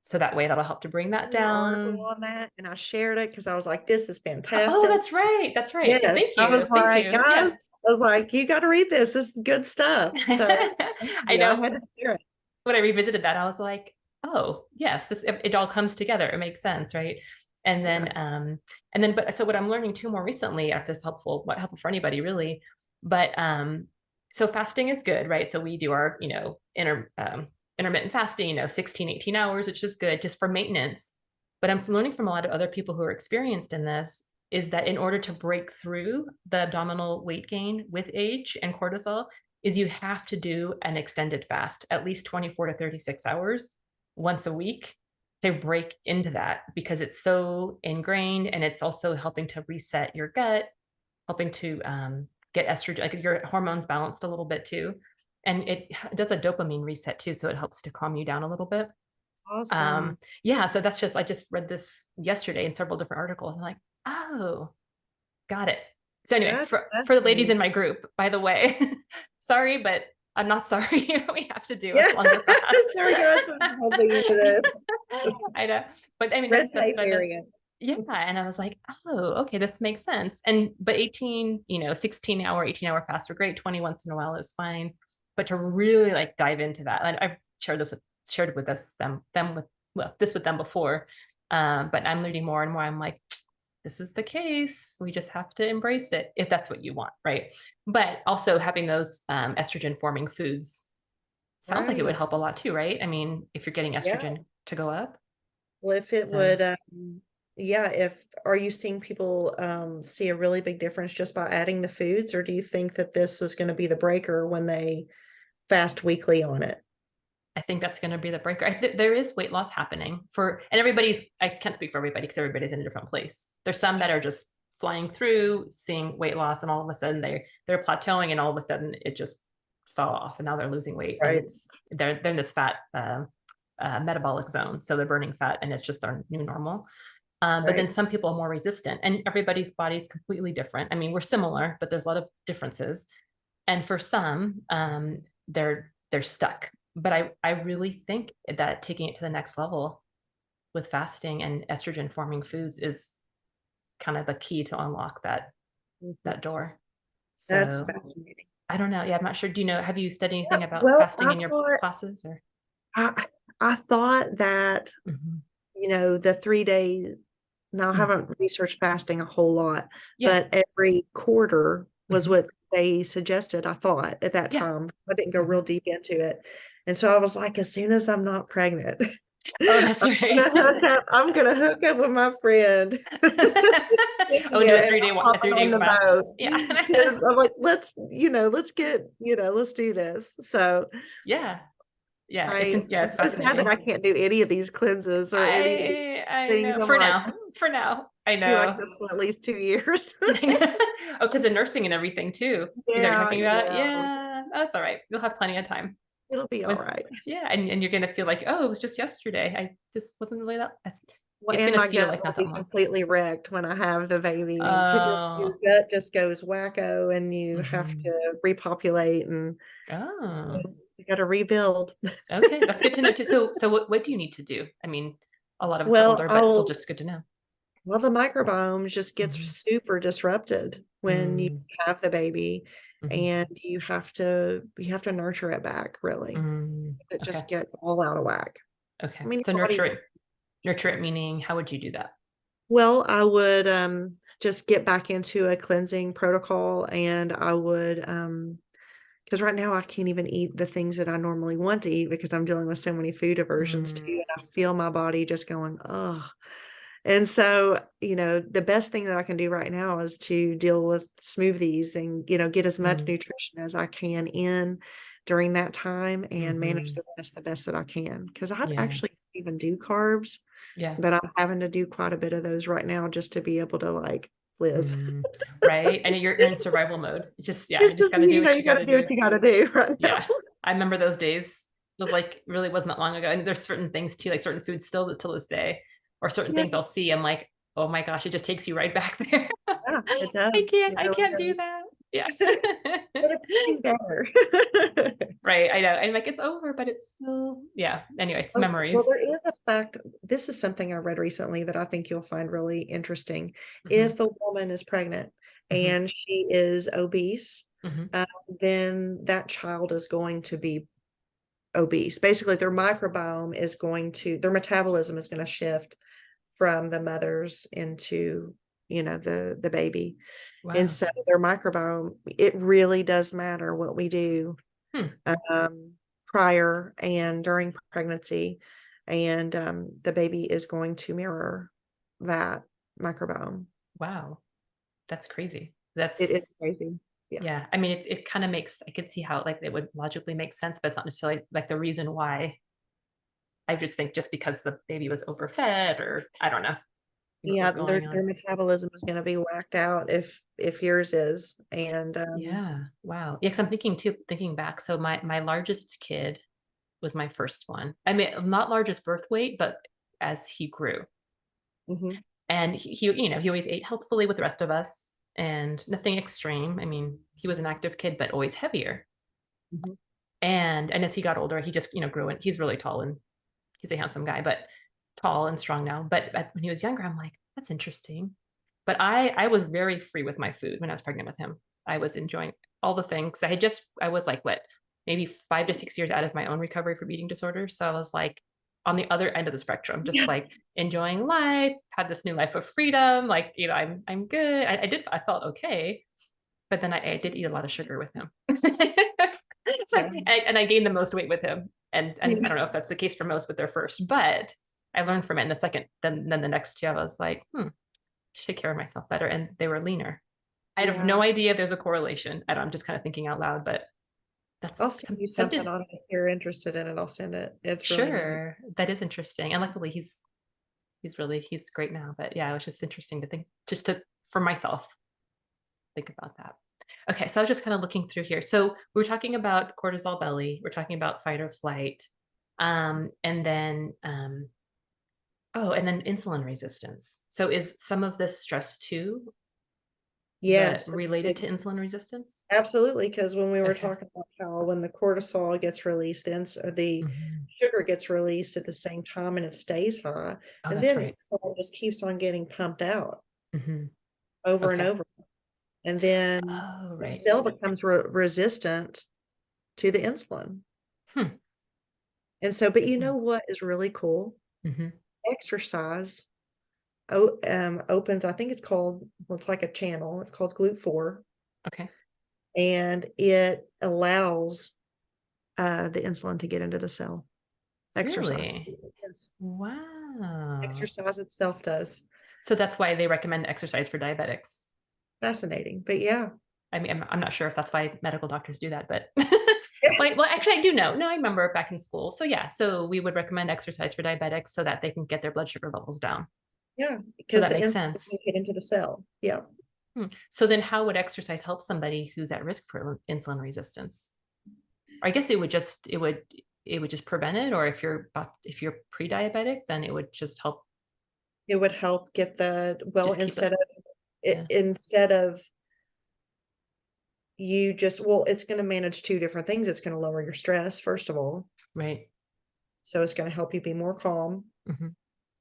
So that way that'll help to bring that An article down. on that, and I shared it because I was like, this is Oh, fantastic. that's right. That's right. Yes, Thank I you. was Thank like, you. Yeah. guys, I was like, you got to read this. This is good stuff. So I I know had to share it. when I revisited that, I was like, oh yes, it all comes together. It makes sense, right? And Yeah. but so what I'm learning too more recently, if this helpful, for anybody really, but so fasting is good, right? So we do our, intermittent fasting, 16, 18 hours, which is good just for maintenance. But I'm learning from a lot of other people who are experienced in this is that in order to break through the abdominal weight gain with age and cortisol, is you have to do an extended fast, at least 24 to 36 hours once a week, to break into that, because it's so ingrained, and it's also helping to reset your gut, helping to get estrogen, like your hormones balanced a little bit too. And it does a dopamine reset too. So it helps to calm you down a little bit. Awesome. Yeah. So I just read this yesterday in several different articles. I'm like, oh, got it. So anyway, That's for the ladies fascinating. in my group, by the way, sorry, but I'm not sorry. We have to do a Yeah. longer fast. Sorry, guys, for jumping into this. I know, but I mean Red that's tape what area. yeah. And I was like, oh, okay, this makes sense. But 18, 16-hour, 18-hour fasts are great. 20 once in a while is fine. But to really like dive into that, and I've shared with this with them before. But I'm learning more and more. I'm like, this is the case. We just have to embrace it if that's what you want, right? But also having those estrogen forming foods sounds like it would Right. help a lot too, right? I mean, if you're getting Yeah. estrogen to go up. Well, if it So would, yeah, are you seeing people see a really big difference just by adding the foods, or do you think that this is going to be the breaker when they fast weekly on it? I think that's going to be the breaker. There is weight loss happening I can't speak for everybody because everybody's in a different place. There's some that are just flying through, seeing weight loss, and all of a sudden they're plateauing, and all of a sudden it just fell off, and now they're losing weight, and Right. they're in this fat metabolic zone, so they're burning fat, and it's just their new normal. But then Right. some people are more resistant, and everybody's body is completely different. I mean, we're similar, but there's a lot of differences. And for some, they're stuck. But I really think that taking it to the next level with fasting and estrogen forming foods is kind of the key to unlock Mhm. that door. That's So fascinating. I don't know. Yeah, I'm not sure. Do you know, have you studied Yeah, anything about well, fasting in your classes or? I thought that Mhm. the 3 day. Now, I Mm. haven't researched fasting a whole lot, Yeah. but every quarter was Mhm. what they suggested, I thought, at that Yeah. time. I didn't go Mhm. real deep into it. And so I was like, as soon as I'm not pregnant, Oh, that's right. I'm gonna hook up with my friend. Oh, Thinking do it, and a I'm hopping 3-day on the fast. boat Yeah. because I'm like, let's do this. So Yeah. Yeah. I'm It's so sad that fascinating. I can't do any of these cleanses or any of these I things. know. I'm like, For now, I be like know. this for at least 2 years. Oh, because of nursing and everything too. Is that what you're Yeah, talking about? yeah. Yeah. Oh, that's all right. You'll have plenty of time. It'll be all Once, right. yeah, and you're gonna feel like, oh, it was just yesterday. I just wasn't really that. Well, It's and gonna my feel gut like will not that be long. completely wrecked when I have the baby, and your Oh. gut just goes wacko, and you have Hmm. to repopulate, and Oh. you got to rebuild. Okay, that's good to know too. So what do you need to do? I mean, a lot of us are Well, older, but still I'll just good to know. well, the microbiome just gets Hmm. super disrupted when you Mm, have the baby, hmm. and you have to nurture it back, really. Mm, It okay. just gets all out of whack. I Okay. mean, So your body. nurture it meaning how would you do that? Well, I would just get back into a cleansing protocol, and I would because right now I can't even eat the things that I normally want to eat because I'm dealing with so many food aversions too, Mm, and I feel my body just going, ugh. And so, the best thing that I can do right now is to deal with smoothies and, get as much mm, nutrition as I can in during that time and manage hmm. the rest the best that I can. Because I Yeah. actually even do carbs, Yeah. but I'm having to do quite a bit of those right now just to be able to like live. Mm, right. And you're in survival mode. It's just, yeah, you It's just just, got to do what you you got got to to do do. what you got to do right now. Yeah. I remember those days. It was like really wasn't that long ago. And there's certain things too, like certain foods still till this day, or certain Yeah, things I'll see. I'm like, oh my gosh, it just takes you right back there. yeah, it does. It I really can't do does. that. Yeah. But it's getting better. Right. I know. And like it's over, but it's still, yeah. Anyway, it's Oh, well, memories. there is a fact. This is something I read recently that I think you'll find really interesting. Hmm. If a woman is pregnant Hmm. and she is obese, Hmm. um, then that child is going to be obese. Basically, their metabolism is going to shift from the mothers into, the baby. And Wow. so their microbiome, it really does matter what we do Hmm. um, prior and during pregnancy, and the baby is going to mirror that microbiome. Wow. That's crazy. It is That's, crazy. Yeah. yeah. I mean, it kind of makes, I could see how like it would logically make sense, but it's not necessarily like the reason why. I just think just because the baby was overfed or I don't know what Yeah, was their going on. their metabolism is going to be whacked out if yours is, and Yeah. Wow. Yeah, 'cause I'm thinking too, thinking back. So my largest kid was my first one. I mean, not largest birth weight, but as he grew. mhm, And he always ate healthfully with the rest of us and nothing extreme. I mean, he was an active kid, but always heavier. mhm. And as he got older, he just, grew and he's really tall and he's a handsome guy, but tall and strong now. But when he was younger, I'm like, that's interesting. But I was very free with my food when I was pregnant with him. I was enjoying all the things. I was like what, maybe 5 to 6 years out of my own recovery from eating disorders. So I was like on the other end of the spectrum, just Yeah, like enjoying life, had this new life of freedom. Like, I'm good. I felt okay. But then I did eat a lot of sugar with him. So, yeah, and I gained the most weight with him. And I yeah, don't know if that's the case for most with their first, but I learned from it in the second, then the next two, I was like, should take care of myself better. And they were leaner. I have yeah. no idea if there's a correlation. I'm just kind of thinking out loud, but I'll that's send you something something. on it if you're interested in it. I'll send it. It's really neat. Sure. That is interesting. And luckily he's great now. But yeah, it was just interesting to think just to for myself, think about that. Okay, so I was just kind of looking through here. So we were talking about cortisol belly, we're talking about fight or flight, and then and then insulin resistance. So is some of this stress too that Yes, related to it's insulin resistance? absolutely, because when we were Okay. talking about how when the cortisol gets released, or the Hmm. sugar gets released at the same time and it stays high, Oh, and that's then right. insulin just keeps on getting pumped out Hmm. over and Okay. over. And then Oh, the right. cell becomes resistant to the insulin. Hmm. And so, but you Hmm. know what is really cool? Hmm. exercise opens, I think it's called, well, it's like a channel. It's called GLUT4, Okay. and it allows the insulin to get into the cell. Exercise. Really? Yes. Wow. Exercise itself does. So that's why they recommend exercise for diabetics. Fascinating. But yeah. I mean, I'm not sure if that's why medical doctors do that, but well, actually, I do know. No, I remember back in school. So yeah, so we would recommend exercise for diabetics so that they can get their blood sugar levels down. Yeah, So because that the makes insulin sense. can get into the cell. Yeah. So then how would exercise help somebody who's at risk for insulin resistance? Or I guess it would just prevent it, or if you're pre-diabetic, then it would just help It would help get well, just keep it. Yeah. instead of you just, well, it's going to manage two different things. It's going to lower your stress, first of all. Right. So it's going to help you be more calm, Hmm.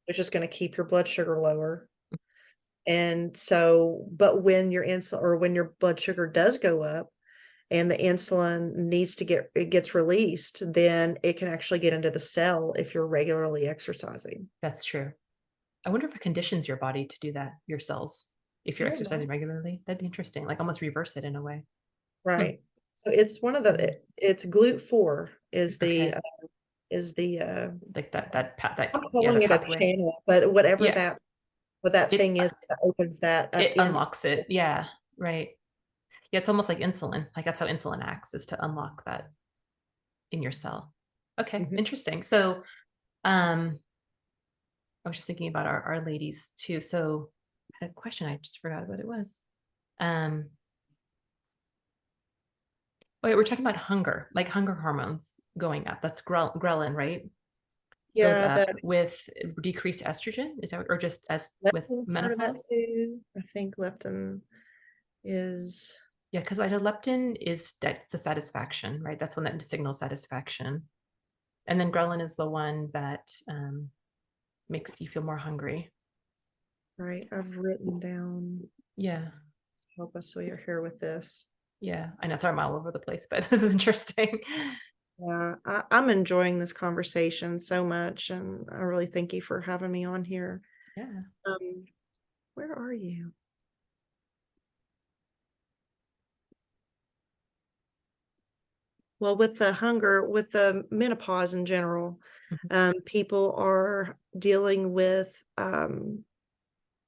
which is going to keep your blood sugar lower. And so, but when your insulin or when your blood sugar does go up and the insulin it gets released, then it can actually get into the cell if you're regularly exercising. That's true. I wonder if it conditions your body to do that, your cells, if you're Yeah, exercising regularly. That'd be interesting. Like almost reverse it in a way. Hmm. right. So it's one of Hmm. it's GLUT4 Okay. is the Like that I'm yeah, the calling it a pathway. channel, but whatever Yeah. what that It thing is that opens that up it in. unlocks it. Yeah. Right. Yeah, it's almost like insulin. Like that's how insulin acts, is to unlock that in your cell. Okay, Mhm. interesting. So um I was just thinking about our ladies too. So I had a question, I just forgot what it was. Um Wait, we're talking about hunger, like hunger hormones going up. That's ghrelin, right? Goes Yeah, the up with decreased estrogen. Is that, or just as with leptin part of that menopause? too. I think leptin is Yeah, because I know leptin is that's the satisfaction, right? That's one that signals satisfaction. And then ghrelin is the one that makes you feel more hungry. right. I've written down, Yeah, help us so you're here with this. yeah. I know, sorry, I'm all over the place, but this is interesting. Yeah, I'm enjoying this conversation so much, and I really thank you for having me on here. Yeah. Um, where are you? Well, with the menopause in general, Mhm. people are dealing with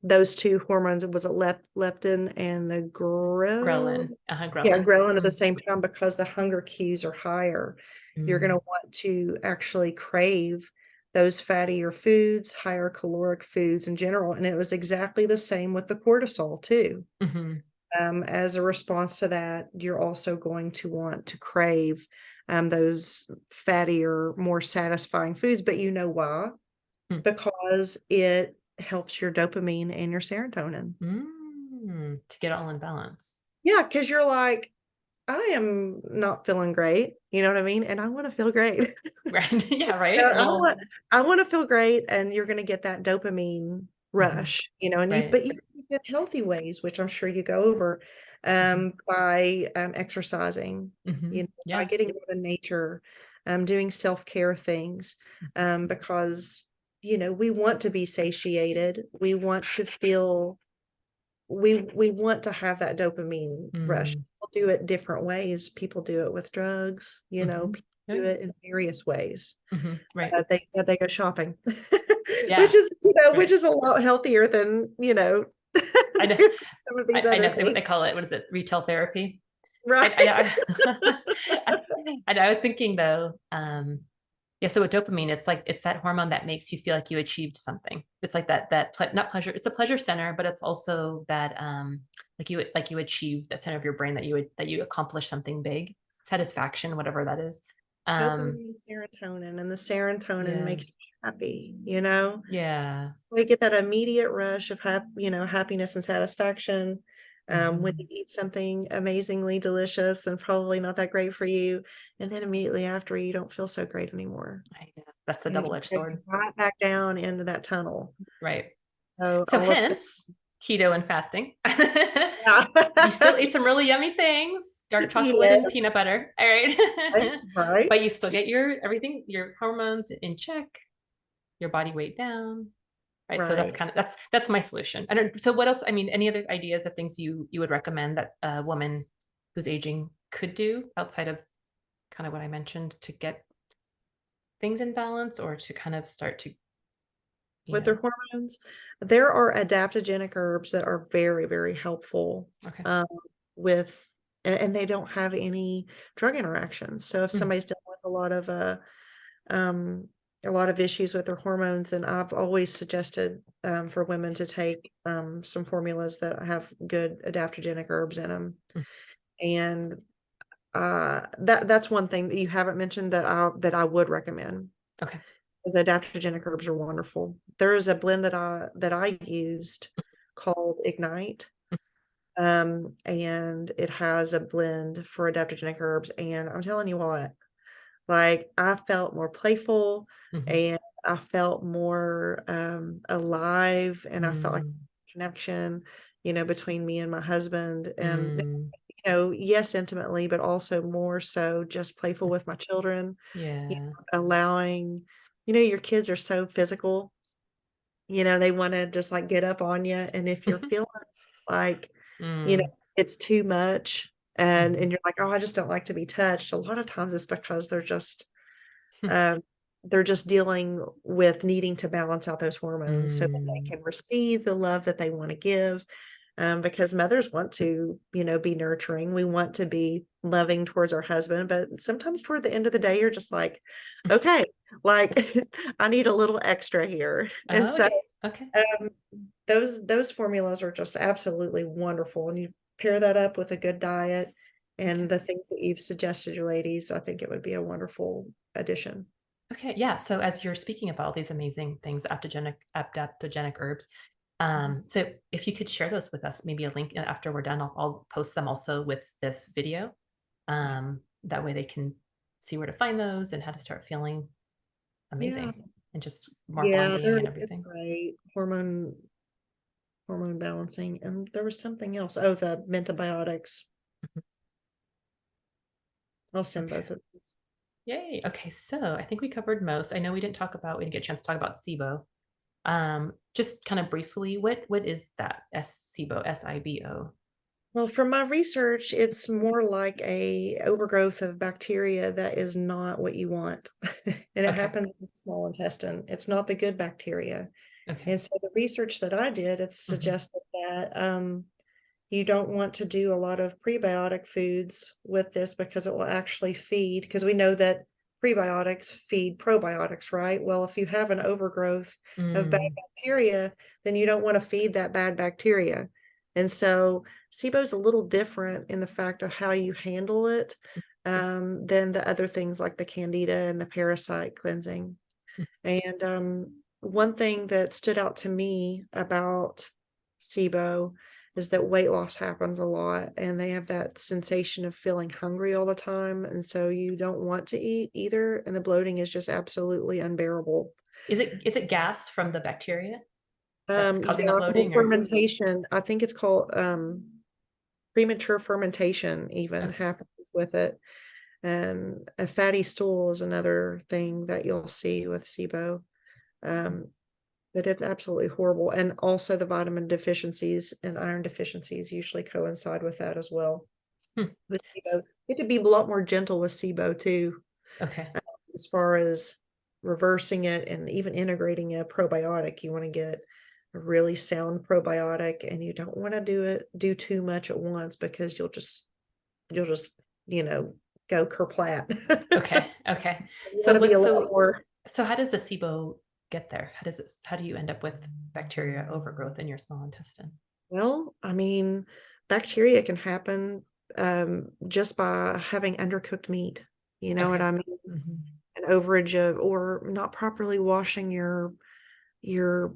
those two hormones. Was it leptin and the Ghrelin. yeah, Ghrelin. ghrelin at the Mm. same time, because the hunger cues are higher. You're going Mm. to want to actually crave those fattier foods, higher caloric foods in general. And it was exactly the same with the cortisol too. Mhm. As a response to that, you're also going to want to crave those fattier, more satisfying foods. But you know why? Mm. Because it helps your dopamine and your serotonin. To get it all in balance. Yeah, because you're like, I am not feeling great, you know what I mean? And I wanna feel great. Right. Yeah, right. Yeah, A little. I wanna feel great, and you're gonna get that dopamine Mhm. rush, and Right. but you can get healthy ways, which I'm sure you go over, Mhm. by, exercising, Mhm. by Yeah. getting out in nature, doing self-care things, because, we want to be satiated. We want to feel we want to have that dopamine rush. Mm. People do it different ways. People do it with drugs, Mhm. people do Yeah. it in various ways. Right. They go shopping, Yeah. which Right. is a lot healthier than, I know. doing some of these I other know what things. they call it. What is it? Retail therapy. I Right. know. And I was thinking though, yeah. So with dopamine, it's that hormone that makes you feel like you achieved something. It's like not pleasure. It's a pleasure center, but it's also that like you achieved that center of your brain that you accomplished something big, satisfaction, whatever that is. Um, Dopamine and serotonin, and the serotonin yeah, makes you happy. yeah. We get that immediate rush of happiness and satisfaction when you Mhm. eat something amazingly delicious and probably not that great for you, and then immediately after you don't feel so great anymore, I know. That's the and it double just edged goes sword, right back down into that tunnel. right? So So all that's good. hence keto and fasting. Yeah. You still eat some really yummy things, dark chocolate and Yes. peanut butter. All Right. right. Right. But you still get your everything, your hormones in check. your body weight down, right? So that's Right. kind of that's my solution. I don't. So what else? I mean, any other ideas of things you would recommend that a woman who's aging could do outside of kind of what I mentioned to get things in balance or to kind of start to, you With know, their hormones, there are adaptogenic herbs that are very, very helpful, okay. um, with and they don't have any drug interactions. So if Mm, somebody's dealing with um, a lot of issues with their hormones, and I've always suggested, for women to take, some formulas that have good adaptogenic herbs in them. mm, And, that's one thing that you haven't mentioned that I would recommend. okay. 'Cause the adaptogenic herbs are wonderful. There is a blend that I used called Ignite, and it has a blend for adaptogenic herbs, and I'm telling you what, like, I felt more playful, Mhm. and I felt more, alive, and I felt like Mm, connection, between me and my husband, and, mm, yes, intimately, but also more so just playful mm, with my children, yeah. allowing your kids are so physical, they wanna just, like, get up on you, and if you're feeling like, you know, Mm, it's too much, and mhm. you're like, "Oh, I just don't like to be touched," a lot of times it's because um, they're just dealing with needing to balance out those hormones so that they Mm, can receive the love that they wanna give, because mothers want to, be nurturing. We want to be loving towards our husband, but sometimes toward the end of the day, you're just like, "Okay, like, I need a little extra here." And oh, so, okay, okay, um, those formulas are just absolutely wonderful, and you pair that up with a good diet and okay. the things that you've suggested, your ladies, I think it would be a wonderful addition. Okay, yeah, so as you're speaking about all these amazing things, adaptogenic herbs, Mhm. so if you could share those with us, maybe a link after we're done, I'll post them also with this video. Yeah. That way they can see where to find those and how to start feeling Yeah. amazing and just more Yeah, bonding and it's everything. great. Hormone balancing, and there was something else. Oh, the mentobiotics. Mhm. I'll send Okay. both of those. Yay. Okay, so I think we covered most. I know we didn't get a chance to talk about SIBO. Just kind of briefly, what is that? SIBO, SIBO. Well, from my research, it's more like a overgrowth of bacteria that is not what you want. And it Okay. happens in the small intestine. It's not the good bacteria. Okay. And so the research that I did, it Mhm. suggested that you don't want to do a lot of prebiotic foods with this because it will actually feed, because we know that prebiotics feed probiotics, right? Well, if you have an overgrowth of bad Mm, bacteria, then you don't want to feed that bad bacteria. And so SIBO is a little different in the fact of how you handle it, mm, than the other things like the candida and the parasite cleansing. mm. And one thing that stood out to me about SIBO is that weight loss happens a lot, and they have that sensation of feeling hungry all the time. And so you don't want to eat either. And the bloating is just absolutely unbearable. Is it gas from the bacteria that's causing the Yeah, well, bloating or fermentation, I think it's called premature fermentation, even okay. happens with it. And a fatty stool is another thing that you'll see with SIBO. Mm. Um, But it's absolutely horrible, and also the vitamin deficiencies and iron deficiencies usually coincide with that as well. Hmm. With SIBO, S- you have to be a lot more gentle with SIBO too, Okay. as far as reversing it and even integrating a probiotic. You wanna get a really sound probiotic, and you don't wanna do too much at once because you'll just, you know, go kerplat. Okay. Okay. You So wanna be a what lot so more. so how does the SIBO get there? How do you end up with bacteria overgrowth in your small intestine? Well, I mean, bacteria can happen, just by having undercooked meat, you know what Okay. I mean? Mhm. An overage of, or not properly washing your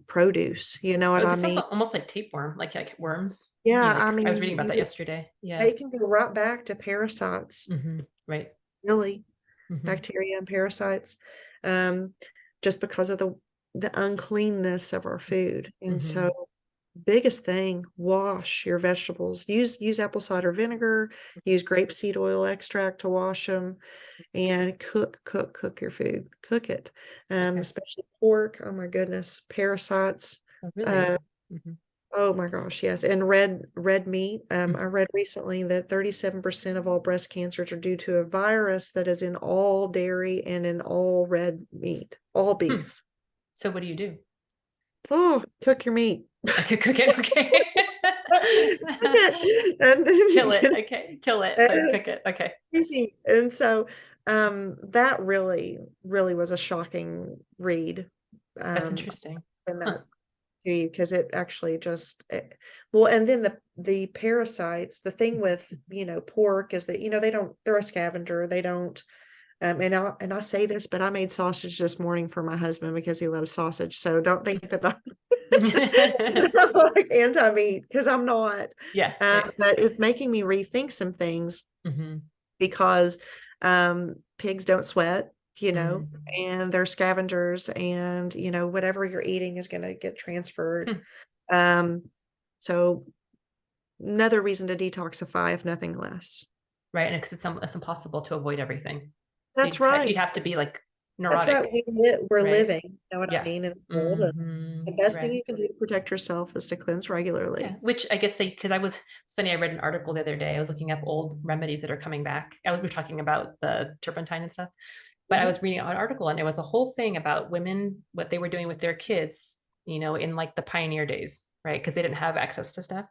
produce, you know what Oh, I this sounds mean? almost like tapeworm, like worms. Yeah, I I was mean, reading about that yesterday. Yeah. it can go right back to parasites, Right. really, Mhm. bacteria and parasites, um, just because of the uncleanness of our food, and so Mhm. biggest thing, wash your vegetables. Use apple cider vinegar, use grapeseed oil extract to wash them, and cook your food. Cook it. Okay. Especially pork. Oh my goodness, parasites. Oh, really? Uh, Mhm. oh my gosh, yes. And red meat. I Mhm. read recently that 37% of all breast cancers are due to a virus that is in all dairy and in all red meat, all Hmm. beef. So what do you do? Oh, cook your meat. I could cook it. Okay. Cook it and Kill it. you Okay. Kill it. So you know, cook it. Okay. easy. And so that really was a shocking read. That's Um interesting. and Huh. that to you because it actually well, and then the parasites, the thing with, pork is that, they're a scavenger. They don't and I say this, but I made sausage this morning for my husband because he loves sausage. So don't think that I'm like anti-meat because I'm not. Yeah. Yeah. But it's making me rethink some things Hmm. because pigs don't sweat, Hmm. and they're scavengers, and whatever you're eating is going to get transferred. Hmm. Um, so another reason to detoxify, if nothing less. Right. And because it's impossible to avoid everything. So That's right. you'd have to be like That's right. neurotic, We're right? living, you know what I Yeah. mean, in this world. And Hmm. the best thing Right. you can do to protect yourself is to cleanse Yeah, regularly. which I guess because it's funny, I read an article the other day. I was looking up old remedies that are coming back. We were talking about the turpentine and stuff, but I Mhm. was reading an article and it was a whole thing about women, what they were doing with their kids, in like the pioneer days, right? Because they didn't have access to stuff.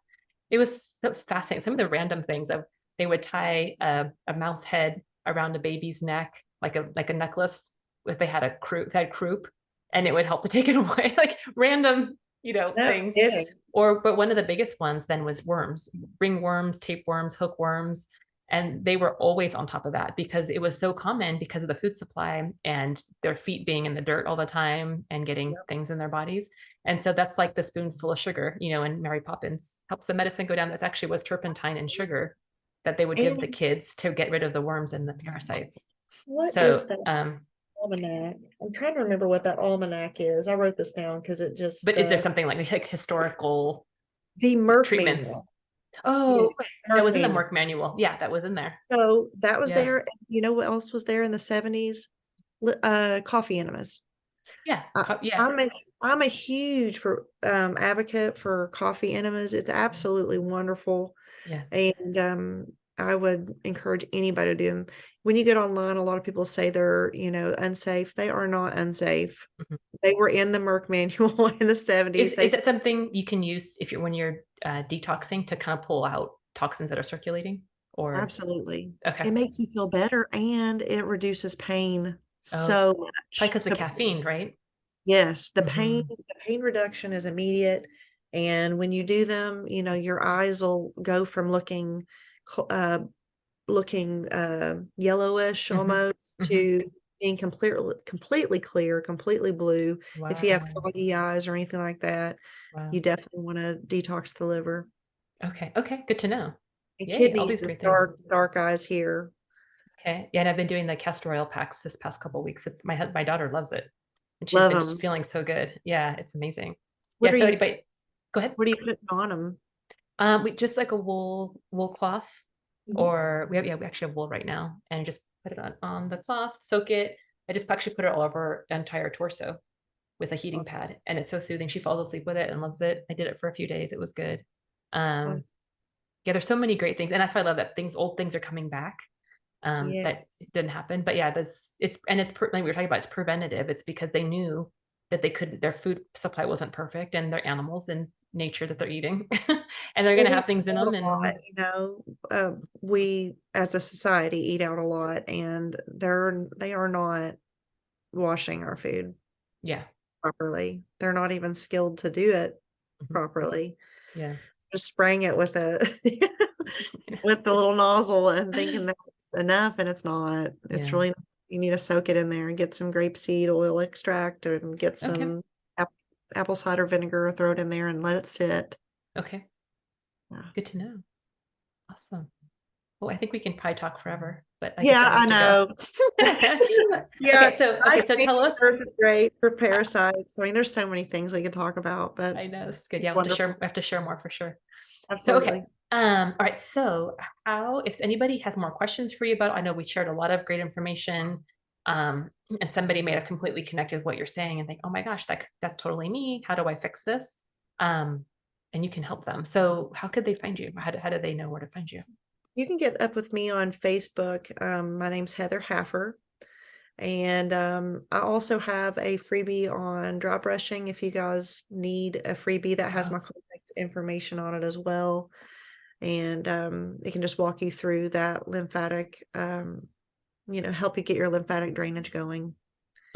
It was so fascinating. Some of the random things of they would tie a mouse head around a baby's neck, like a necklace, if they had croup, and it would help to take it away, like random, No things. kidding. But one of the biggest ones then was worms, ringworms, tapeworms, hookworms. And they were always on top of that because it was so common because of the food supply and their feet being in the dirt all the time and getting Yep. things in their bodies. And so that's like the spoonful of sugar, and Mary Poppins helps the medicine go down. That's actually was turpentine and sugar that they would give the And kids to get rid of the worms and the parasites. what is So, that almanac? I'm trying to remember what that almanac is. I wrote this down because it just but is there something like historical the Merc treatments? manual. Yeah, Oh, that Merc was in the manual. Merck manual. Yeah, that was in there. So that was Yeah. there. And you know what else was there in the 70s? Coffee enemas. Yeah. I, Yeah. I'm a huge advocate for coffee enemas. It's absolutely wonderful. Yeah. And I would encourage anybody to do them. When you get online, a lot of people say they're, unsafe. They are not unsafe. Mhm. They were in the Merck manual in the 70s. Is that something you can use if when you're detoxing to kind of pull out toxins that are circulating? Or Absolutely. okay. It makes you feel better and it reduces pain Oh, so probably much. because the So caffeine, right? yes, Hmm. the pain reduction is immediate. And when you do them, your eyes will go from cl- uh, looking yellowish Hmm. almost Hmm. to being completely clear, completely blue. If you have Wow. foggy eyes or anything like that, Wow. you definitely want to detox the liver. Okay. Okay. Good to know. And Yay. All kidneys these is great things. dark eyes here. Okay. Yeah. And I've been doing the castor oil packs this past couple of weeks. My daughter loves it. And she's Love been just them. feeling so good. Yeah. It's amazing. Yeah. What are So you anybody, go ahead. what are you putting on them? We just like a wool cloth, Mhm. or we actually have wool right now, and just put it on the cloth, soak it. I just actually put it all over her entire torso with a heating pad, and it's so soothing. She falls asleep with it and loves it. I did it for a few days. It was good. Oh, Um, yeah, there's so many great things, and that's why I love that old things are coming back. That yes. didn't happen, but yeah, this it's like we were talking about. It's preventative. It's because they knew that they couldn't. Their food supply wasn't perfect, and their animals and nature that they're eating, and they're Well, gonna we have eat things in out them, a lot, and we as a society eat out a lot, and they are not washing our food yeah. properly. They're not even skilled to do it Mhm. properly. Yeah. Just spraying it with a with the little nozzle and thinking that's enough, and it's not. It's Yeah. really you need to soak it in there and get some grapeseed oil extract and get Okay. some ap apple cider vinegar, throw it in there and let it sit. Okay. Yeah. Good to know. Awesome. Well, I think we can probably talk forever, but but I guess Yeah, I I have to go. know. Yeah, Okay, so tell diatomaceous us. earth is great for I parasites. I mean, there's so many things we could talk about, but I know this is it's good. Yeah, just we'll have to share. wonderful. We have to share more for sure. So okay. Absolutely. All right. So how, if anybody has more questions for you about, I know we shared a lot of great information. And somebody may have completely connected what you're saying and think, oh my gosh, that's totally me. How do I fix this? Um, and you can help them. So how could they find you? How do they know where to find you? You can get up with me on Facebook. My name's Heather Haffer. And I also have a freebie on dry brushing if you guys need a freebie that has Oh, my contact information on it as well. And it can just walk you through that lymphatic, help you get your lymphatic drainage going.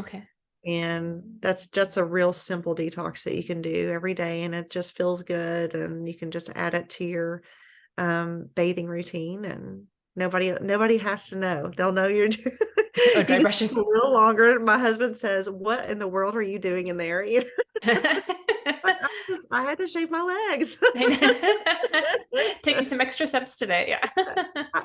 okay. And that's just a real simple detox that you can do every day, and it just feels good, and you can just add it to your bathing routine, and nobody has to know. They'll know you're Oh, you dry just brushing. take a little longer. My husband says, "What in the world are you doing in there?" Like, I had to shave my legs. Taking some extra steps today. Yeah. I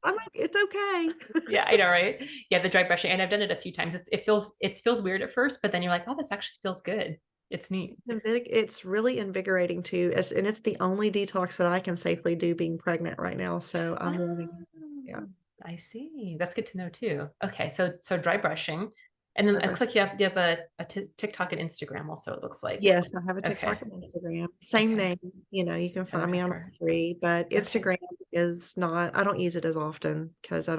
I'm like, "It's okay." Yeah, I know, right? Yeah, the dry brushing, and I've done it a few times. It feels weird at first, but then you're like, oh, this actually feels good. It's neat. It's really invigorating too, and it's the only detox that I can safely do being pregnant right now, so I'm loving it. Yeah, Oh, I see. That's good to know too. Okay, so dry brushing, and then dry it looks brush. like you have a TikTok and Instagram also. It looks like. Yes, I have a Okay. TikTok and Instagram. Same Okay. name, you can Heather find me on all Haffer. three, but Okay. Instagram is not I don't use it as often because I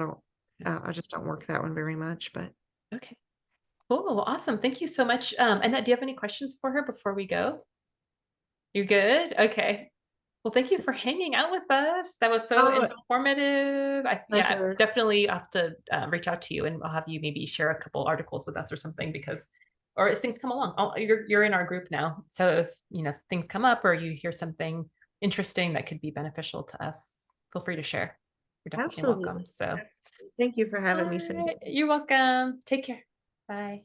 just don't work that one very much, but Okay. Cool. Well, awesome. Thank you so much. Annette, do you have any questions for her before we go? You're good? Okay. Well, thank you for hanging out with us. That was so oh, informative. Yeah, pleasure. definitely have to reach out to you, and I'll have you maybe share a couple articles with us or something because, or as things come along, you're in our group now. So if things come up or you hear something interesting that could be beneficial to us, feel free to share. You're definitely welcome. Absolutely. So, Thank you for all having me, Cindy. right, you're welcome. Take care. Bye.